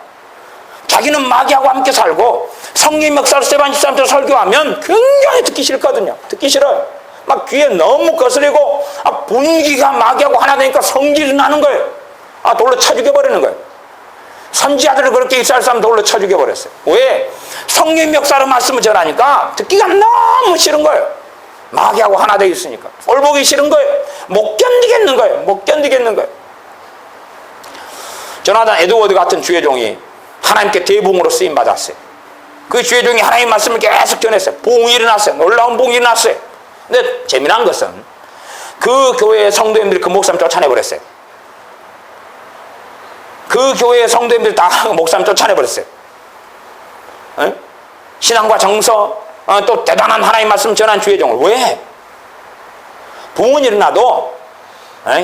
자기는 마귀하고 함께 살고 성령 역사로 스데반 집사님처럼 설교하면 굉장히 듣기 싫거든요. 듣기 싫어요. 막 귀에 너무 거슬리고 분위기가 마귀하고 하나 되니까 성질이 나는 거예요. 돌로 쳐 죽여버리는 거예요. 선지자들을 그렇게 이스라엘 사람 돌로 쳐 죽여버렸어요. 왜? 성령 역사로 말씀을 전하니까 듣기가 너무 싫은 거예요. 마귀하고 하나 되어 있으니까. 꼴보기 싫은 거예요. 못 견디겠는 거예요. 못 견디겠는 거예요. 조나단 에드워드 같은 주의종이 하나님께 대붕으로 쓰임받았어요. 그 주의종이 하나님 말씀을 계속 전했어요. 부흥이 일어났어요. 놀라운 부흥이 일어났어요. 근데 재미난 것은 그 교회의 성도님들이 그 목사님 쫓아내버렸어요. 그 교회의 성도님들이 다 목사님 쫓아내버렸어요. 에? 신앙과 정서, 또 대단한 하나님 말씀 전한 주의종을. 왜? 부흥은 일어나도,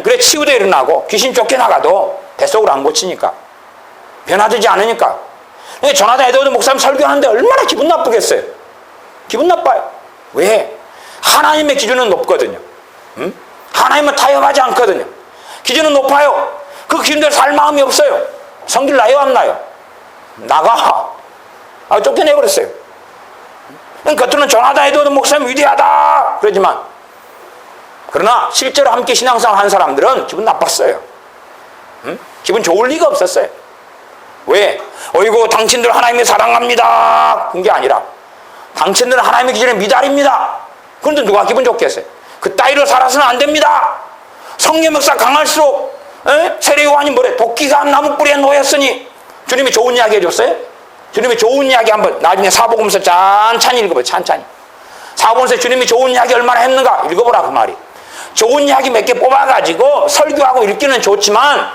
그래 치유도 일어나고 귀신 쫓겨나가도 뱃속으로 안 고치니까, 변화되지 않으니까. 조나단 에드워드 목사님 설교하는데 얼마나 기분 나쁘겠어요. 기분 나빠요. 왜? 하나님의 기준은 높거든요. 하나님은 타협하지 않거든요. 기준은 높아요. 그 기준대로 살 마음이 없어요. 성질 나요 안 나요? 나가. 쫓겨내버렸어요. 겉으로는 조나단 에드워드 목사님 위대하다 그러지만, 그러나 실제로 함께 신앙생활 한 사람들은 기분 나빴어요. 기분 좋을 리가 없었어요. 왜? 어이구 당신들 하나님이 사랑합니다 그런 게 아니라 당신들은 하나님의 기준에 미달입니다. 그런데 누가 기분 좋겠어요? 그 따위로 살아서는 안 됩니다. 성령 역사 강할수록 세례 요한이 뭐래? 도끼가 나무 뿌리에 놓였으니. 주님이 좋은 이야기 해줬어요? 주님이 좋은 이야기 한번 나중에 사복음서 찬찬히 읽어봐요. 찬찬히. 사복음서에 주님이 좋은 이야기 얼마나 했는가 읽어보라 그 말이. 좋은 이야기 몇 개 뽑아가지고 설교하고 읽기는 좋지만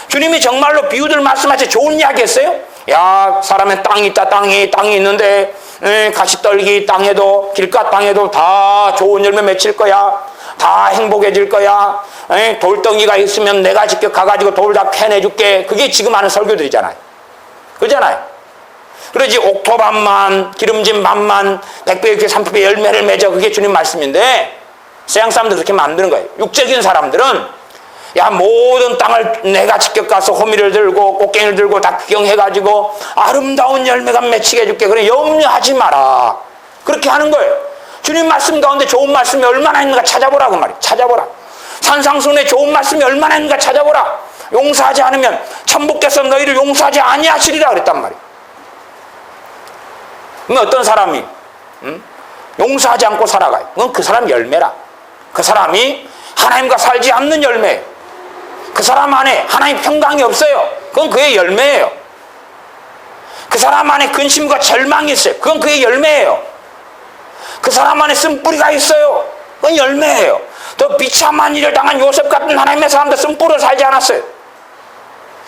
주님이 정말로 비유들 말씀하시 좋은 이야기 했어요? 야, 사람의 땅이 있다. 땅이 있는데 가시떨기 땅에도 길가 땅에도 다 좋은 열매 맺힐 거야. 다 행복해질 거야. 돌덩이가 있으면 내가 직접 가가지고 돌 다 캐내줄게. 그게 지금 하는 설교들이잖아요. 그러잖아요. 그러지 옥토반만 기름진 밤만 100배 60배 30배 열매를 맺어. 그게 주님 말씀인데 서양 사람들 그렇게 만드는 거예요. 육적인 사람들은 야, 모든 땅을 내가 직접 가서 호미를 들고 꽃갱이를 들고 다 구경해가지고 아름다운 열매가 맺히게 해줄게. 그래 염려하지 마라. 그렇게 하는 거예요. 주님 말씀 가운데 좋은 말씀이 얼마나 있는가 찾아보라고 말이에요. 찾아보라. 산상순에 좋은 말씀이 얼마나 있는가 찾아보라. 용서하지 않으면 천부께서 너희를 용서하지 아니하시리라 그랬단 말이에요. 그러면 어떤 사람이 용서하지 않고 살아가요. 그건 그 사람 열매라. 그 사람이 하나님과 살지 않는 열매예요. 그 사람 안에 하나님 평강이 없어요. 그건 그의 열매예요. 그 사람 안에 근심과 절망이 있어요. 그건 그의 열매예요. 그 사람 안에 쓴뿌리가 있어요. 그건 열매예요. 더 비참한 일을 당한 요셉 같은 하나님의 사람들 쓴뿌리로 살지 않았어요.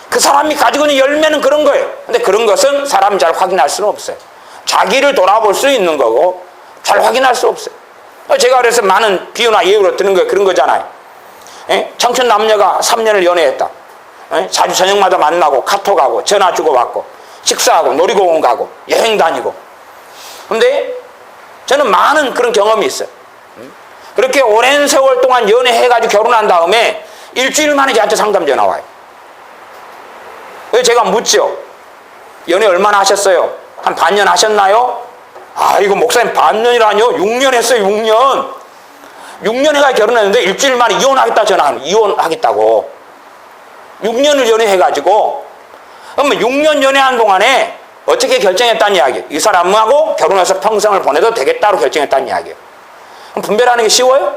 그 사람이 가지고 있는 열매는 그런 거예요. 근데 그런 것은 사람이 잘 확인할 수는 없어요. 자기를 돌아볼 수 있는 거고 잘 확인할 수 없어요. 제가 그래서 많은 비유나 예우로 드는 거 그런 거잖아요. 청춘 남녀가 3년을 연애했다. 자주 저녁마다 만나고 카톡하고 전화 주고받고 식사하고 놀이공원 가고 여행 다니고. 그런데 저는 많은 그런 경험이 있어요. 그렇게 오랜 세월 동안 연애해가지고 결혼한 다음에 일주일 만에 저한테 상담 전화 와요. 그래서 제가 묻죠. 연애 얼마나 하셨어요? 한 반년 하셨나요? 아이고 목사님 반년이라뇨? 6년 했어요. 6년. 6년 해가 결혼했는데 일주일 만에 이혼하겠다 전화하는. 이혼하겠다고. 6년을 연애해가지고 그러면 6년 연애한 동안에 어떻게 결정했다는 이야기예요. 이 사람하고 결혼해서 평생을 보내도 되겠다고 결정했다는 이야기예요. 그럼 분별하는 게 쉬워요?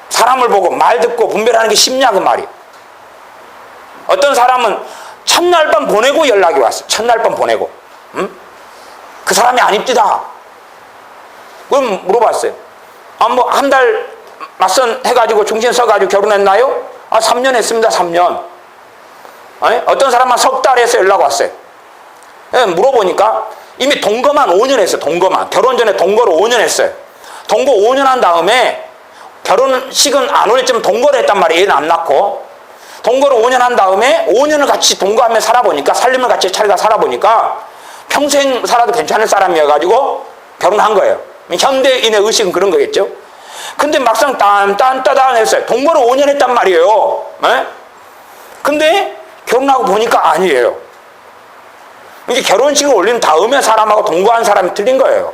사람을 보고 말 듣고 분별하는 게 쉽냐 그 말이에요. 어떤 사람은 첫날 밤 보내고 연락이 왔어. 첫날 밤 보내고. 그 사람이 아닙디다. 그럼 물어봤어요. 뭐 한 달 맞선 해가지고 중신 서가지고 결혼했나요? 3년 했습니다. 3년. 어떤 사람만 석 달 해서 연락 왔어요. 물어보니까 이미 동거만 5년 했어요. 동거만. 결혼 전에 동거를 5년 했어요. 동거 5년 한 다음에 결혼식은 안 올렸지만 동거를 했단 말이에요. 애는 안 낳고. 동거를 5년 한 다음에 5년을 같이 동거하며 살아보니까, 살림을 같이 차리다 살아보니까 평생 살아도 괜찮을 사람이어가지고 결혼한 거예요. 현대인의 의식은 그런 거겠죠. 근데 막상 딴따단 했어요. 동거를 5년 했단 말이에요. 근데 결혼하고 보니까 아니에요. 이제 결혼식을 올린 다음에 사람하고 동거한 사람이 틀린 거예요.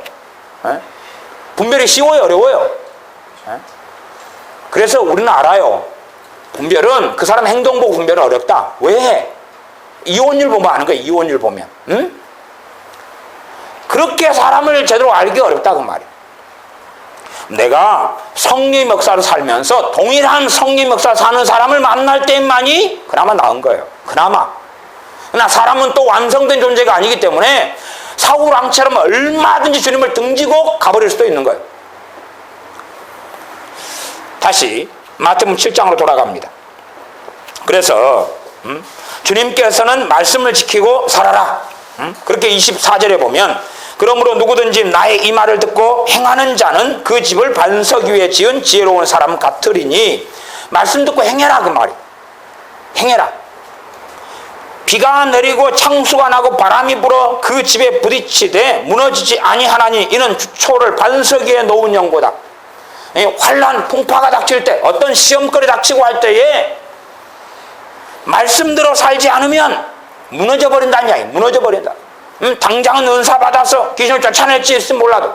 분별이 쉬워요, 어려워요? 그래서 우리는 알아요. 분별은, 그 사람 행동 보고 분별은 어렵다. 왜? 이혼율 보면 아는 거예요. 이혼율 보면. 응? 그렇게 사람을 제대로 알기 어렵다 그 말이에요. 내가 성림 역사를 살면서 동일한 성림 역사 사는 사람을 만날 때만이 그나마 나은 거예요. 그나마. 그러나 사람은 또 완성된 존재가 아니기 때문에 사우랑처럼 얼마든지 주님을 등지고 가버릴 수도 있는 거예요. 다시 마태복음 7장으로 돌아갑니다. 그래서 주님께서는 말씀을 지키고 살아라. 그렇게 24절에 보면, 그러므로 누구든지 나의 이 말을 듣고 행하는 자는 그 집을 반석 위에 지은 지혜로운 사람 같으리니, 말씀 듣고 행해라 그 말이. 행해라. 비가 내리고 창수가 나고 바람이 불어 그 집에 부딪히되 무너지지 아니하나니 이는 주초를 반석 위에 놓은 영보다. 환난, 풍파가 닥칠 때, 어떤 시험거리 닥치고 할 때에 말씀대로 살지 않으면 무너져 버린다는 이야기. 무너져 버린다. 당장은 은사 받아서 귀신을 쫓아낼지 몰라도,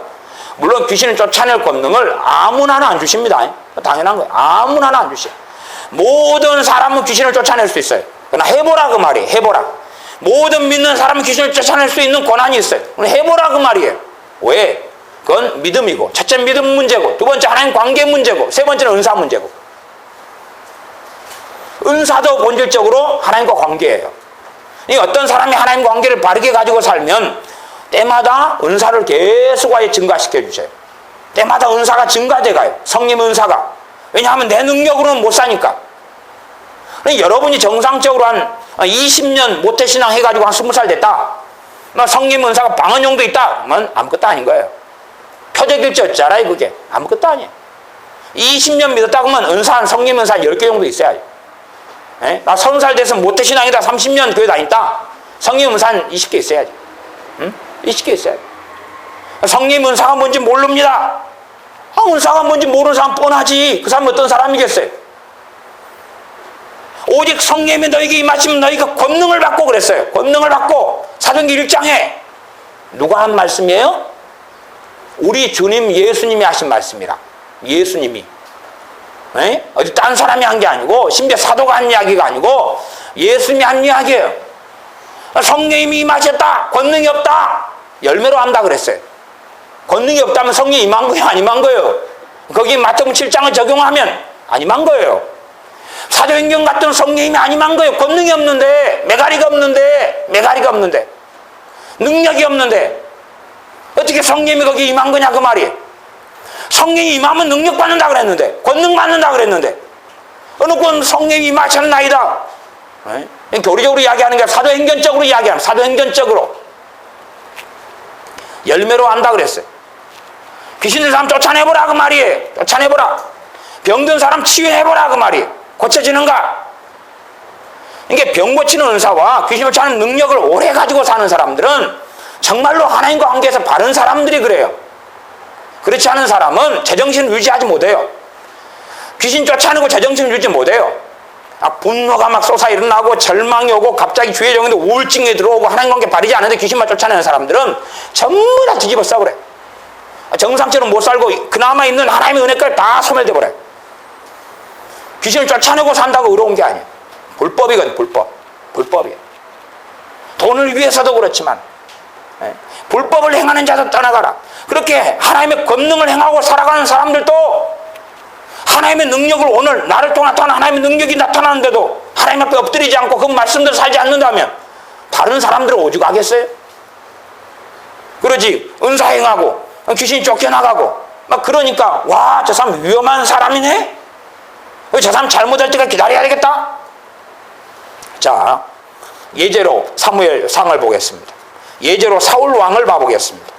물론 귀신을 쫓아낼 권능을 아무나는 안 주십니다. 당연한 거예요. 아무나는 안 주셔요. 모든 사람은 귀신을 쫓아낼 수 있어요. 그러나 해보라 그 말이에요. 해보라. 모든 믿는 사람은 귀신을 쫓아낼 수 있는 권한이 있어요. 해보라 그 말이에요. 왜? 그건 믿음이고, 첫째 믿음 문제고, 두 번째 하나님 관계 문제고, 세 번째는 은사 문제고. 은사도 본질적으로 하나님과 관계예요. 어떤 사람이 하나님 관계를 바르게 가지고 살면 때마다 은사를 계속 아예 증가시켜 주세요. 때마다 은사가 증가돼 가요. 성령 은사가. 왜냐하면 내 능력으로는 못 사니까. 여러분이 정상적으로 한 20년 모태신앙 해가지고 한 20살 됐다. 성령 은사가 방언 정도 있다. 그러면 아무것도 아닌 거예요. 표적일지 어쩌라요 그게. 아무것도 아니에요. 20년 믿었다 그러면 은사 한 성령 은사 한 10개 정도 있어야죠. 나 30살 돼서 모태신앙이다. 30년 교회 다녔다. 성령 은사 한 20개 있어야지. 20개 있어야지. 성령 은사가 뭔지 모릅니다. 은사가 뭔지 모르는 사람 뻔하지. 그 사람 어떤 사람이겠어요? 오직 성령이 너에게 임하시면 너희가 권능을 받고 그랬어요. 권능을 받고. 사도행전 1장에 누가 한 말씀이에요? 우리 주님 예수님이 하신 말씀이라. 예수님이. 어디 딴 사람이 한 게 아니고, 심지어 사도가 한 이야기가 아니고 예수님이 한 이야기예요. 성령님이 임하셨다. 권능이 없다. 열매로 한다 그랬어요. 권능이 없다면 성령이 임한 거예요? 안 임한 거예요? 거기 마태복음 7장을 적용하면 안 임한 거예요. 사도행전 같은 성령님이 안 임한 거예요. 권능이 없는데, 메가리가 없는데, 능력이 없는데 어떻게 성령님이 거기 임한 거냐 그 말이에요. 성령이 임하면 능력 받는다 그랬는데, 권능 받는다 그랬는데, 어느 건 성령이 임하셨나이다. 교리적으로 이야기하는 게 사도행전적으로 이야기하는, 사도행전적으로 열매로 한다 그랬어요. 귀신 든 사람 쫓아내보라 그 말이에요. 쫓아내보라. 병든 사람 치유해보라 그 말이에요. 고쳐지는가? 이게 병 고치는 은사와 귀신을 쫓아내는 능력을 오래 가지고 사는 사람들은 정말로 하나님과 관계에서 바른 사람들이 그래요. 그렇지 않은 사람은 제정신을 유지하지 못해요. 귀신 쫓아내고 제정신을 유지 못해요. 분노가 막 솟아 일어나고 절망이 오고 갑자기 주의 정인데 우울증이 들어오고 하나님 관계 바르지 않은데 귀신만 쫓아내는 사람들은 전부 다 뒤집어 써버려요. 정상처럼 못 살고 그나마 있는 하나님의 은혜까지 다 소멸돼 버려요. 귀신을 쫓아내고 산다고 의로운 게 아니에요. 불법이거든. 불법이에요. 돈을 위해서도 그렇지만 불법을 행하는 자도 떠나가라. 그렇게 하나님의 권능을 행하고 살아가는 사람들도 하나님의 능력을, 오늘 나를 통해 나타난 하나님의 능력이 나타나는데도 하나님 앞에 엎드리지 않고 그 말씀대로 살지 않는다면 다른 사람들은 오죽하겠어요? 그리고 그러지 은사행하고 귀신이 쫓겨나가고 막 그러니까 와, 저 사람 위험한 사람이네. 저 사람 잘못할 때까지 기다려야 되겠다. 자, 예제로 사무엘상을 보겠습니다. 예제로 사울 왕을 봐보겠습니다.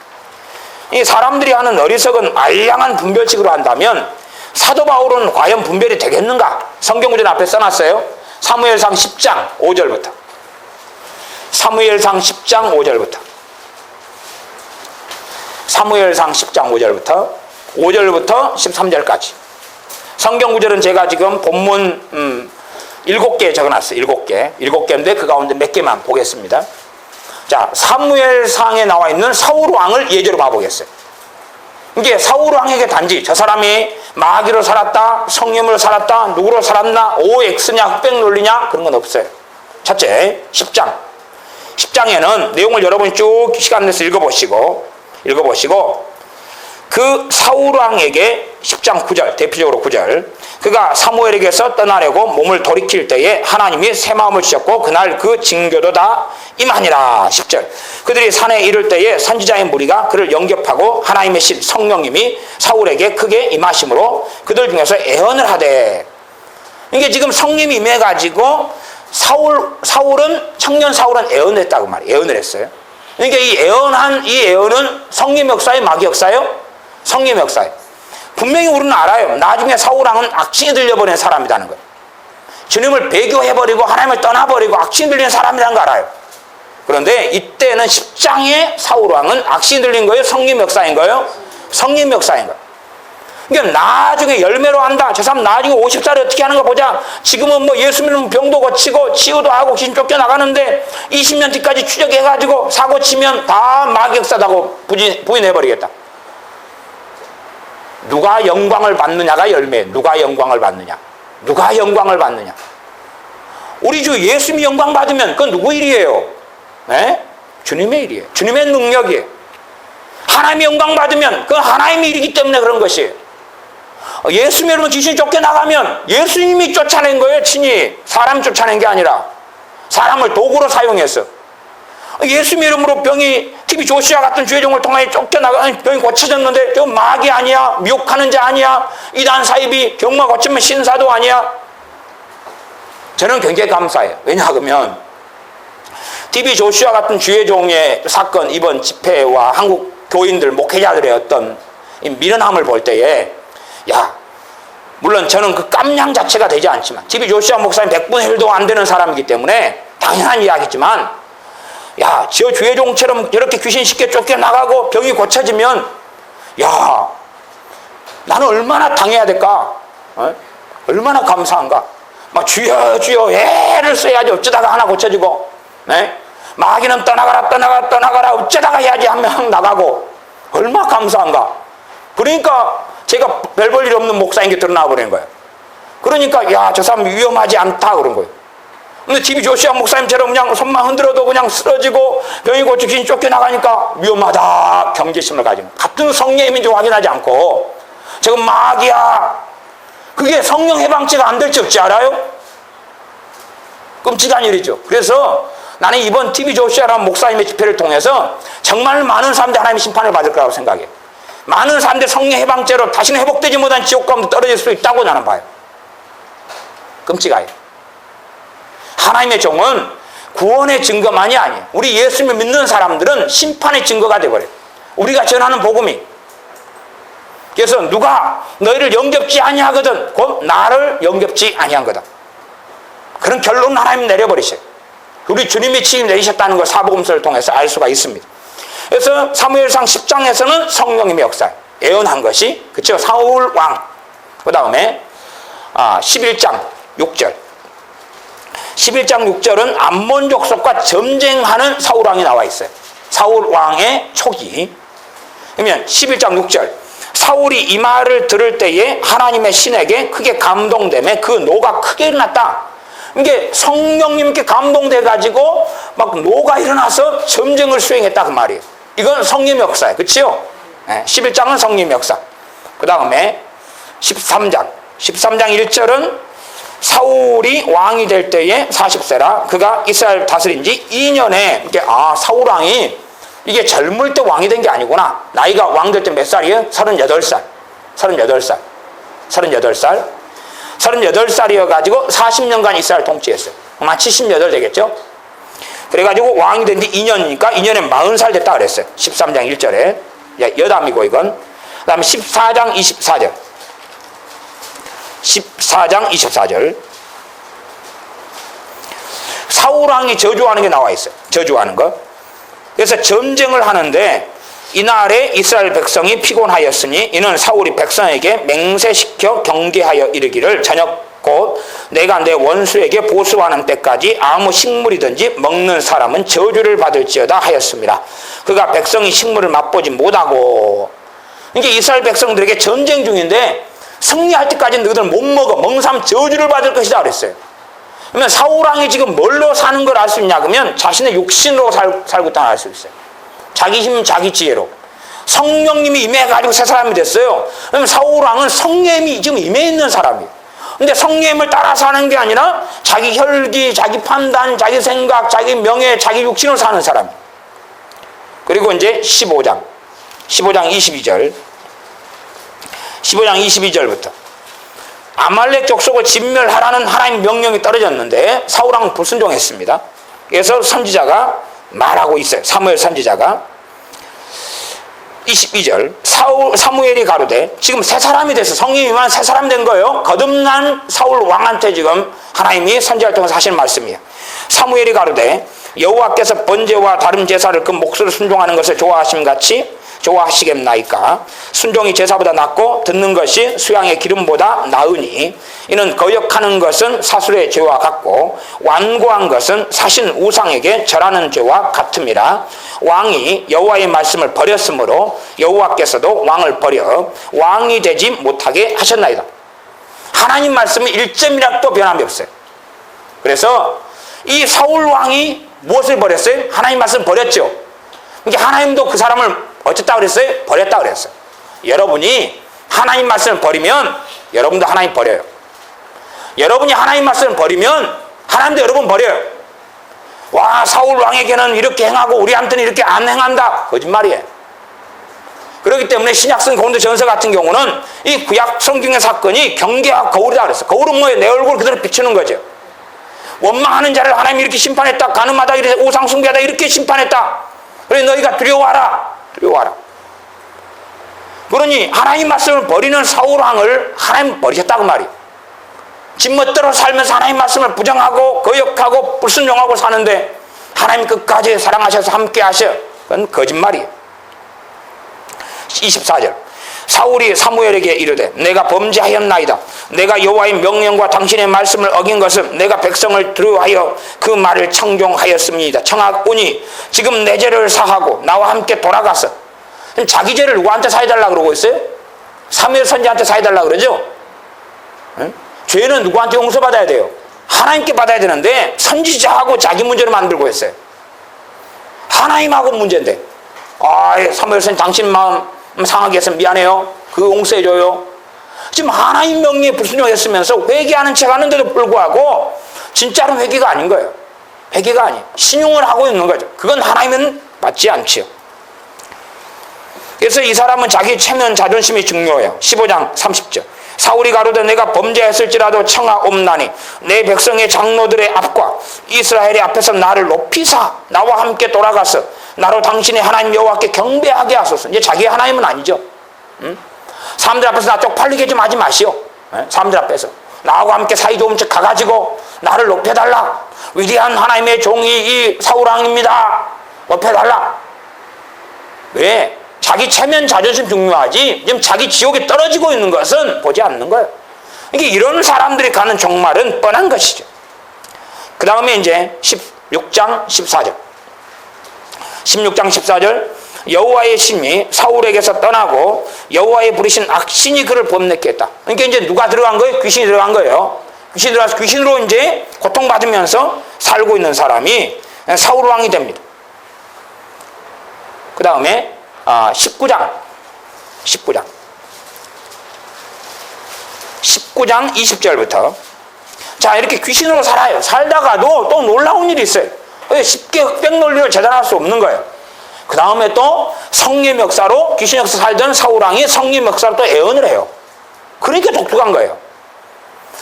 이 사람들이 하는 어리석은 알량한 분별식으로 한다면 사도 바울은 과연 분별이 되겠는가? 성경구절 앞에 써놨어요. 사무엘상 10장 5절부터. 사무엘상 10장 5절부터. 사무엘상 10장 5절부터 13절까지. 성경구절은 제가 지금 본문 7개 적어놨어요. 7개인데 그 가운데 몇 개만 보겠습니다. 자, 사무엘상에 나와 있는 사울 왕을 예제로 봐보겠어요. 이게 사울 왕에게 단지 저 사람이 마귀로 살았다, 성령으로 살았다, 누구로 살았나, OX냐, 흑백 논리냐, 그런 건 없어요. 첫째, 10장에는 내용을 여러분이 쭉 시간 내서 읽어보시고 그 사울 왕에게 10장 9절, 대표적으로 9절, 그가 사무엘에게서 떠나려고 몸을 돌이킬 때에 하나님이 새 마음을 주셨고 그날 그 징조도 다 임하니라. 10절, 그들이 산에 이를 때에 선지자의 무리가 그를 영접하고 하나님의 신 성령님이 사울에게 크게 임하심으로 그들 중에서 애언을 하되. 이게 지금 성령이 임해가지고 청년 사울은 애언을 했다고 말이에요. 애언을 했어요. 그러니까 이 애언은 성령 역사예요, 마귀 역사예요? 성령 역사예요. 분명히 우리는 알아요. 나중에 사울왕은 악취에 들려버린 사람이라는 거예요. 주님을 배교해버리고 하나님을 떠나버리고 악취에 들린 사람이라는 거 알아요. 그런데 이때는 10장의 사울왕은 악취에 들린 거예요? 성령 역사인 거예요? 성령 역사인 거예요. 그러니까 나중에 열매로 한다. 저 사람 나중에 50살에 어떻게 하는 거 보자. 지금은 뭐 예수 믿으면 병도 고치고 치유도 하고 귀신 쫓겨나가는데 20년 뒤까지 추적해가지고 사고 치면 다 마귀 역사다고 부인해버리겠다. 누가 영광을 받느냐가 열매. 누가 영광을 받느냐. 우리 주 예수님이 영광 받으면 그건 누구 일이에요? 네? 주님의 일이에요. 주님의 능력이에요. 하나님이 영광 받으면 그건 하나님의 일이기 때문에 그런 것이에요. 예수님 이름으로 귀신이 쫓겨나가면 예수님이 쫓아낸 거예요. 친히 사람이 쫓아낸 게 아니라 사람을 도구로 사용해서. 예수님 이름으로 병이 TV 조시아 같은 주의종을 통해 쫓겨나가 병이 고쳐졌는데 저 마귀 아니야, 미혹하는 자 아니야, 이단 사입이 경마 고치면 신사도 아니야. 저는 굉장히 감사해요. 왜냐하면 TV 조시아 같은 주의종의 사건, 이번 집회와 한국 교인들 목회자들의 어떤 미련함을 볼 때에, 야, 물론 저는 그 깜냥 자체가 되지 않지만 TV 조시아 목사님 100분의 1도 안 되는 사람이기 때문에 당연한 이야기지만, 야, 저 주의종처럼 이렇게 귀신 쉽게 쫓겨나가고 병이 고쳐지면, 야, 나는 얼마나 당해야 될까? 얼마나 감사한가? 막 주여 애를 써야지 어쩌다가 하나 고쳐지고, 네? 마귀는 떠나가라 어쩌다가 해야지 한 명 나가고, 얼마나 감사한가? 그러니까 제가 별 볼 일 없는 목사인 게 드러나 버린 거예요. 그러니까 야, 저 사람 위험하지 않다 그런 거예요. 근데 TV 조시아 목사님처럼 그냥 손만 흔들어도 그냥 쓰러지고 병이 고쳐 귀신 쫓겨나가니까 위험하다 경계심을 가지고, 같은 성령임인지 확인하지 않고 저건 마귀야, 그게 성령 해방죄가 안 될지 없지 알아요? 끔찍한 일이죠. 그래서 나는 이번 TV 조시아라는 목사님의 집회를 통해서 정말 많은 사람들이 하나님의 심판을 받을 거라고 생각해요. 많은 사람들이 성령 해방죄로 다시는 회복되지 못한 지옥 가운데 떨어질 수 있다고 나는 봐요. 끔찍해요. 하나님의 종은 구원의 증거만이 아니에요. 우리 예수님을 믿는 사람들은 심판의 증거가 되어버려요. 우리가 전하는 복음이. 그래서 누가 너희를 영접지 아니하거든 곧 나를 영접지 아니한 거다. 그런 결론을 하나님 내려버리셔요. 우리 주님이 책임 내리셨다는 걸 사복음서를 통해서 알 수가 있습니다. 그래서 사무엘상 10장에서는 성령님의 역사 예언한 것이, 그쵸? 사울 왕. 그 다음에 11장 6절 11장 6절은 암몬 족속과 전쟁하는 사울 왕이 나와 있어요. 사울 왕의 초기. 그러면 11장 6절 사울이 이 말을 들을 때에 하나님의 신에게 크게 감동되며 그 노가 크게 일어났다. 이게 성령님께 감동돼가지고 막 노가 일어나서 전쟁을 수행했다 그 말이에요. 이건 성령 역사예요. 그치요? 11장은 성령 역사. 그 다음에 13장 1절은 사울이 왕이 될 때에 40세라 그가 이스라엘 다스린 지 2년에 사울 왕이 이게 젊을 때 왕이 된 게 아니구나. 나이가 왕 될 때 몇 살이에요? 38살. 38살이어가지고 40년간 이스라엘 통치했어요. 아마 78 되겠죠? 그래가지고 왕이 된 지 2년이니까 2년에 40살 됐다 그랬어요. 13장 1절에. 여담이고 이건. 그 다음에 14장 24절. 14장 24절. 사울왕이 저주하는 게 나와 있어요. 저주하는 거. 그래서 전쟁을 하는데 이날에 이스라엘 백성이 피곤하였으니 이는 사울이 백성에게 맹세시켜 경계하여 이르기를 저녁 곧 내가 내 원수에게 보수하는 때까지 아무 식물이든지 먹는 사람은 저주를 받을지어다 하였습니다. 그가 백성이 식물을 맛보지 못하고, 이게 이스라엘 백성들에게 전쟁 중인데 승리할 때까지 너희들은 못 먹어. 먹는 사람 저주를 받을 것이다 그랬어요. 그러면 사울왕이 지금 뭘로 사는 걸 알 수 있냐 그러면 자신의 육신으로 살고 있다는 걸 알 수 있어요. 자기 힘, 자기 지혜로. 성령님이 임해가지고 새 사람이 됐어요. 그러면 사울왕은 성령님이 지금 임해 있는 사람이에요. 근데 성령님을 따라 사는 게 아니라 자기 혈기, 자기 판단, 자기 생각, 자기 명예, 자기 육신으로 사는 사람. 그리고 이제 15장 22절. 15장 22절부터 아말렉 족속을 진멸하라는 하나님 명령이 떨어졌는데 사울왕은 불순종했습니다. 그래서 선지자가 말하고 있어요. 사무엘 선지자가 22절 사무엘이 가로되, 지금 새 사람이 돼서 성령이만 새 사람 된 거예요. 거듭난 사울 왕한테 지금 하나님이 선지자를 통해서 하시는 말씀이에요. 사무엘이 가로되 여호와께서 번제와 다른 제사를 그 몫으로 순종하는 것을 좋아하심같이 좋아하시겠나이까. 순종이 제사보다 낫고 듣는 것이 수양의 기름보다 나으니 이는 거역하는 것은 사술의 죄와 같고 완고한 것은 사신 우상에게 절하는 죄와 같음이라. 왕이 여호와의 말씀을 버렸으므로 여호와께서도 왕을 버려 왕이 되지 못하게 하셨나이다. 하나님 말씀은 1점이라도 변함이 없어요. 그래서 이 사울 왕이 무엇을 버렸어요? 하나님 말씀을 버렸죠. 그러니까 하나님도 그 사람을 어쨌다 그랬어요? 버렸다 그랬어요. 여러분이 하나님 말씀을 버리면 여러분도 하나님 버려요. 여러분이 하나님 말씀을 버리면 하나님도 여러분 버려요. 와, 사울 왕에게는 이렇게 행하고 우리한테는 이렇게 안 행한다. 거짓말이에요. 그렇기 때문에 신약성 고린도 전서 같은 경우는 이 구약 성경의 사건이 경계와 거울이다 그랬어요. 거울은 뭐예요? 내 얼굴을 그대로 비추는 거죠. 원망하는 자를 하나님이 이렇게 심판했다. 간음하다, 이렇게 오상숭배하다 이렇게 심판했다. 그래서 너희가 두려워하라. 그러니 하나님 말씀을 버리는 사울왕을 하나님 버리셨다고 말이에요. 지멋대로 살면서 하나님 말씀을 부정하고 거역하고 불순종하고 사는데 하나님 끝까지 사랑하셔서 함께 하셔. 그건 거짓말이에요. 24절 사울이 사무엘에게 이르되 내가 범죄하였나이다. 내가 여호와의 명령과 당신의 말씀을 어긴 것은 내가 백성을 두려워하여 그 말을 청종하였습니다. 청하오니 지금 내 죄를 사하고 나와 함께 돌아가서. 자기 죄를 누구한테 사해달라고 그러고 있어요? 사무엘 선지자한테 사해달라고 그러죠? 응? 죄는 누구한테 용서받아야 돼요? 하나님께 받아야 되는데 선지자하고 자기 문제를 만들고 있어요. 하나님하고 문제인데, 사무엘 선지자 당신 마음 상하게 해서 미안해요. 그거 용서해줘요. 지금 하나님 명령에 불순종했으면서 회개하는 척 하는데도 불구하고 진짜로 회개가 아닌 거예요. 회개가 아니에요. 신용을 하고 있는 거죠. 그건 하나님은 맞지 않지요. 그래서 이 사람은 자기 체면 자존심이 중요해요. 15장 30절 사울이 가로되 내가 범죄했을지라도 청하옵나니 내 백성의 장로들의 앞과 이스라엘의 앞에서 나를 높이사 나와 함께 돌아가서 나로 당신의 하나님 여호와께 경배하게 하소서. 이제 자기의 하나님은 아니죠. 사람들 앞에서 나 쪽팔리게 좀 하지 마시오. 사람들 앞에서 나하고 함께 사이좋은 척 가가지고 나를 높여달라. 위대한 하나님의 종이 이 사울왕입니다. 높여달라. 왜? 자기 체면 자존심 중요하지 지금 자기 지옥에 떨어지고 있는 것은 보지 않는 거예요. 그러니까 이런 사람들이 가는 종말은 뻔한 것이죠. 그 다음에 이제 16장 14절 16장 14절 여호와의 신이 사울에게서 떠나고 여호와의 부르신 악신이 그를 범내게 했다. 그러니까 이제 누가 들어간 거예요? 귀신이 들어간 거예요. 귀신이 들어가서 귀신으로 이제 고통받으면서 살고 있는 사람이 사울 왕이 됩니다. 그 다음에 19장 20절부터 자 이렇게 귀신으로 살아요. 살다가도 또 놀라운 일이 있어요. 쉽게 흑백 논리를 재단할 수 없는 거예요. 그 다음에 또 성령 역사로 귀신 역사 살던 사울왕이 성령 역사로 또 애언을 해요. 그러니까 독특한 거예요.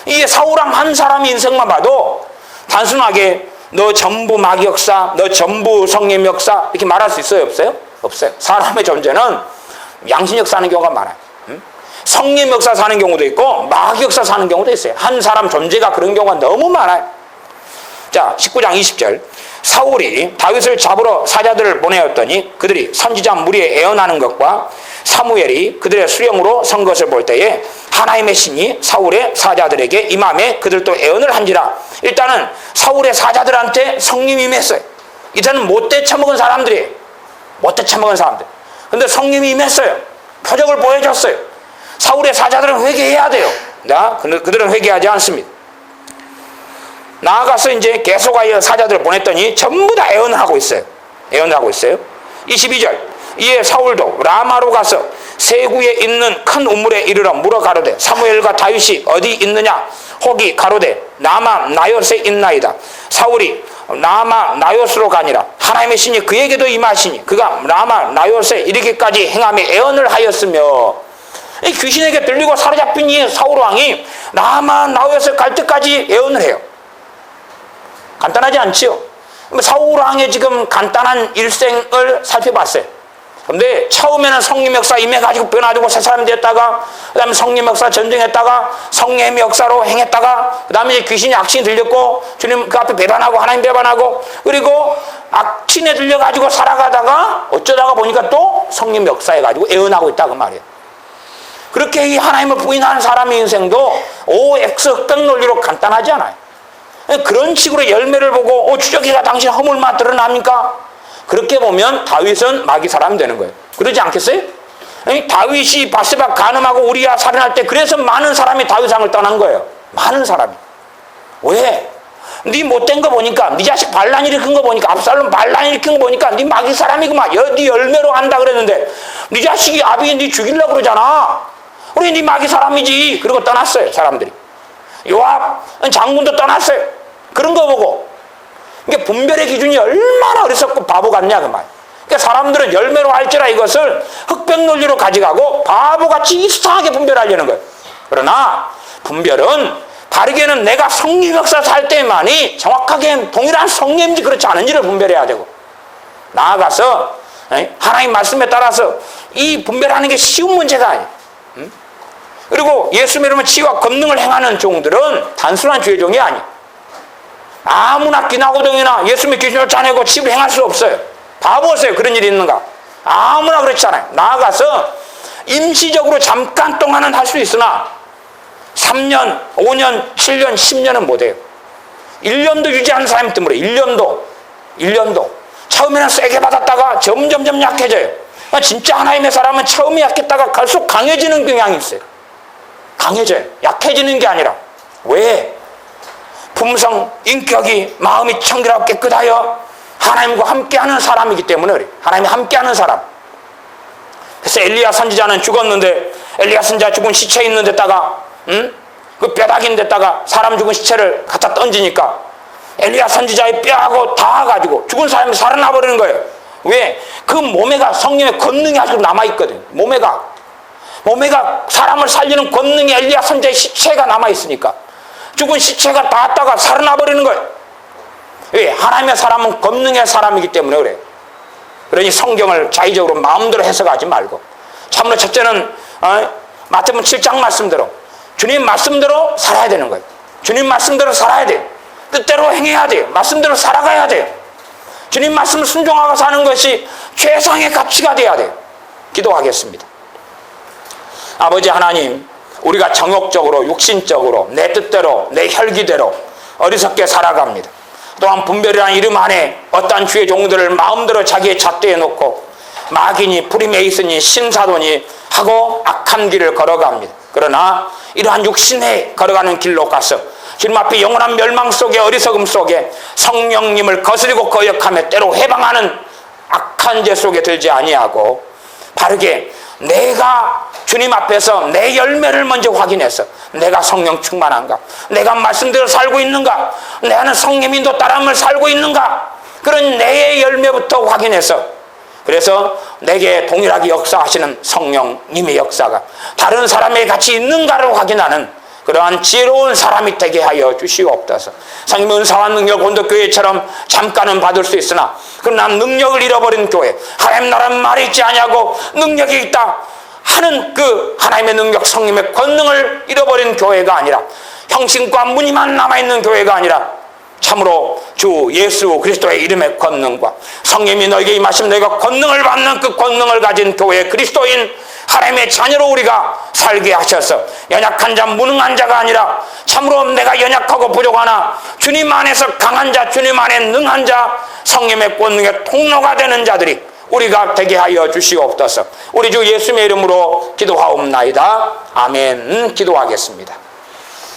이게 사울왕 한 사람의 인생만 봐도 단순하게 너 전부 마귀 역사, 너 전부 성령 역사 이렇게 말할 수 있어요? 없어요? 없어요. 사람의 존재는 양심 역사 하는 경우가 많아요. 성령 역사 사는 경우도 있고 마귀 역사 사는 경우도 있어요. 한 사람 존재가 그런 경우가 너무 많아요. 자, 19장 20절. 사울이 다윗을 잡으러 사자들을 보내었더니 그들이 선지자 무리에 애언하는 것과 사무엘이 그들의 수령으로 선 것을 볼 때에 하나님의 신이 사울의 사자들에게 임함에 그들도 애언을 한지라. 일단은 사울의 사자들한테 성령이 임했어요. 이제는 못돼 처먹은 사람들이에요. 못돼 처먹은 사람들. 근데 성령이 임했어요. 표적을 보여줬어요. 사울의 사자들은 회개해야 돼요. 그들은 회개하지 않습니다. 나아가서 이제 계속하여 사자들을 보냈더니 전부 다 애언을 하고 있어요. 애언을 하고 있어요. 22절. 이에 사울도 라마로 가서 세구에 있는 큰 우물에 이르러 물어 가로되 사무엘과 다윗이 어디 있느냐? 혹이 가로되 라마 나요스에 있나이다. 사울이 라마 나요스로 가니라. 하나님의 신이 그에게도 임하시니 그가 라마 나요스에 이르기까지 행함에 애언을 하였으며. 이 귀신에게 들리고 사로잡힌 이 사울왕이 라마 나요스에 갈 때까지 애언을 해요. 간단하지 않지요? 사울왕의 지금 간단한 일생을 살펴봤어요. 근데 처음에는 성령 역사 임해가지고 변화되고 새 사람이 됐다가, 그 다음에 성령 역사 전쟁했다가, 성령의 역사로 행했다가, 그 다음에 이제 귀신이 악신이 들렸고, 주님 그 앞에 배반하고, 하나님 배반하고, 그리고 악신에 들려가지고 살아가다가, 어쩌다가 보니까 또 성령 역사해가지고 애언하고 있다고 말이에요. 그렇게 이 하나님을 부인하는 사람의 인생도 OX 흑백 논리로 간단하지 않아요. 그런 식으로 열매를 보고 주저기가 당신 허물만 드러납니까? 그렇게 보면 다윗은 마귀 사람이 되는 거예요. 그러지 않겠어요? 다윗이 바세바 간음하고 우리야 살인할 때 그래서 많은 사람이 다윗왕을 떠난 거예요. 많은 사람이. 왜? 네 못된 거 보니까, 네 자식 반란 일으킨 거 보니까, 압살롬 반란 일으킨 거 보니까 네 마귀 사람이구만. 네 열매로 한다 그랬는데 네 자식이 아비 네 죽이려고 그러잖아. 우리 네 마귀 사람이지. 그리고 떠났어요. 사람들이. 요압 장군도 떠났어요. 그런 거 보고. 이게 분별의 기준이 얼마나 어리석고 바보 같냐 그 말. 그러니까 사람들은 열매로 할지라 이것을 흑백 논리로 가져가고 바보같이 이상하게 분별하려는 거예요. 그러나 분별은 바르게는 내가 성령 역사 살 때만이 정확하게 동일한 성령인지 그렇지 않은지를 분별해야 되고, 나아가서 하나님 말씀에 따라서 이 분별하는 게 쉬운 문제가 아니에요. 그리고 예수 믿으면 치유와 권능을 행하는 종들은 단순한 주의 종이 아니에요. 아무나 기나고동이나 예수 믿고 귀신을 짜내고 치유를 행할 수 없어요. 봐보세요. 그런 일이 있는가? 아무나 그렇지 않아요. 나아가서 임시적으로 잠깐 동안은 할 수 있으나 3년, 5년, 7년, 10년은 못해요. 1년도 유지하는 사람이 드물어요. 1년도. 처음에는 세게 받았다가 점점 약해져요. 진짜 하나님의 사람은 처음에 약했다가 갈수록 강해지는 경향이 있어요. 강해져요. 약해지는 게 아니라. 왜? 품성, 인격이, 마음이 청결하고 깨끗하여 하나님과 함께하는 사람이기 때문에 그래요. 하나님이 함께하는 사람. 그래서 엘리야 선지자는 죽었는데, 엘리야 선지자 죽은 시체 있는 데다가 그 뼈다귀인 데다가 사람 죽은 시체를 갖다 던지니까 엘리야 선지자의 뼈하고 닿아가지고 죽은 사람이 살아나 버리는 거예요. 왜? 그 몸에가 성령의 권능이 아직 남아있거든. 몸에가 사람을 살리는 권능이 엘리야 선지자의 시체가 남아있으니까 죽은 시체가 닿았다가 살아나 버리는 거예요. 왜? 하나님의 사람은 권능의 사람이기 때문에 그래요. 그러니 성경을 자의적으로 마음대로 해석하지 말고, 참으로 첫째는 마태복음 7장 말씀대로 주님 말씀대로 살아야 되는 거예요. 주님 말씀대로 살아야 돼요. 뜻대로 행해야 돼요. 말씀대로 살아가야 돼요. 주님 말씀을 순종하고 사는 것이 최상의 가치가 돼야 돼요. 기도하겠습니다. 아버지 하나님, 우리가 정욕적으로, 육신적으로, 내 뜻대로, 내 혈기대로 어리석게 살아갑니다. 또한 분별이라는 이름 안에 어떠한 주의 종들을 마음대로 자기의 잣대에 놓고 마귀니 프리메이슨이 신사도니 하고 악한 길을 걸어갑니다. 그러나 이러한 육신에 걸어가는 길로 가서 주님 앞에 영원한 멸망 속에, 어리석음 속에 성령님을 거스리고 거역하며 때로 해방하는 악한 죄 속에 들지 아니하고, 바르게 내가 주님 앞에서 내 열매를 먼저 확인해서 내가 성령 충만한가, 내가 말씀대로 살고 있는가, 나는 성령 인도 따름을 살고 있는가, 그런 내 열매부터 확인해서 그래서 내게 동일하게 역사하시는 성령님의 역사가 다른 사람의 같이 있는가를 확인하는 그러한 지혜로운 사람이 되게 하여 주시옵소서. 성령 은사와 능력 온도교회처럼 잠깐은 받을 수 있으나 그러나 능력을 잃어버린 교회, 하나님 나라는 말이 있지 아니하고 능력이 있다 하는 그 하나님의 능력, 성령의 권능을 잃어버린 교회가 아니라, 형식과 무늬만 남아있는 교회가 아니라 참으로 주 예수 그리스도의 이름의 권능과 성령이 너에게 임하시면 너희가 권능을 받는 그 권능을 가진 교회 그리스도인 하나님의 자녀로 우리가 살게 하셔서 연약한 자, 무능한 자가 아니라 참으로 내가 연약하고 부족하나 주님 안에서 강한 자, 주님 안에 능한 자, 성령의 권능의 통로가 되는 자들이 우리가 되게 하여 주시옵소서. 우리 주 예수님의 이름으로 기도하옵나이다. 아멘. 기도하겠습니다.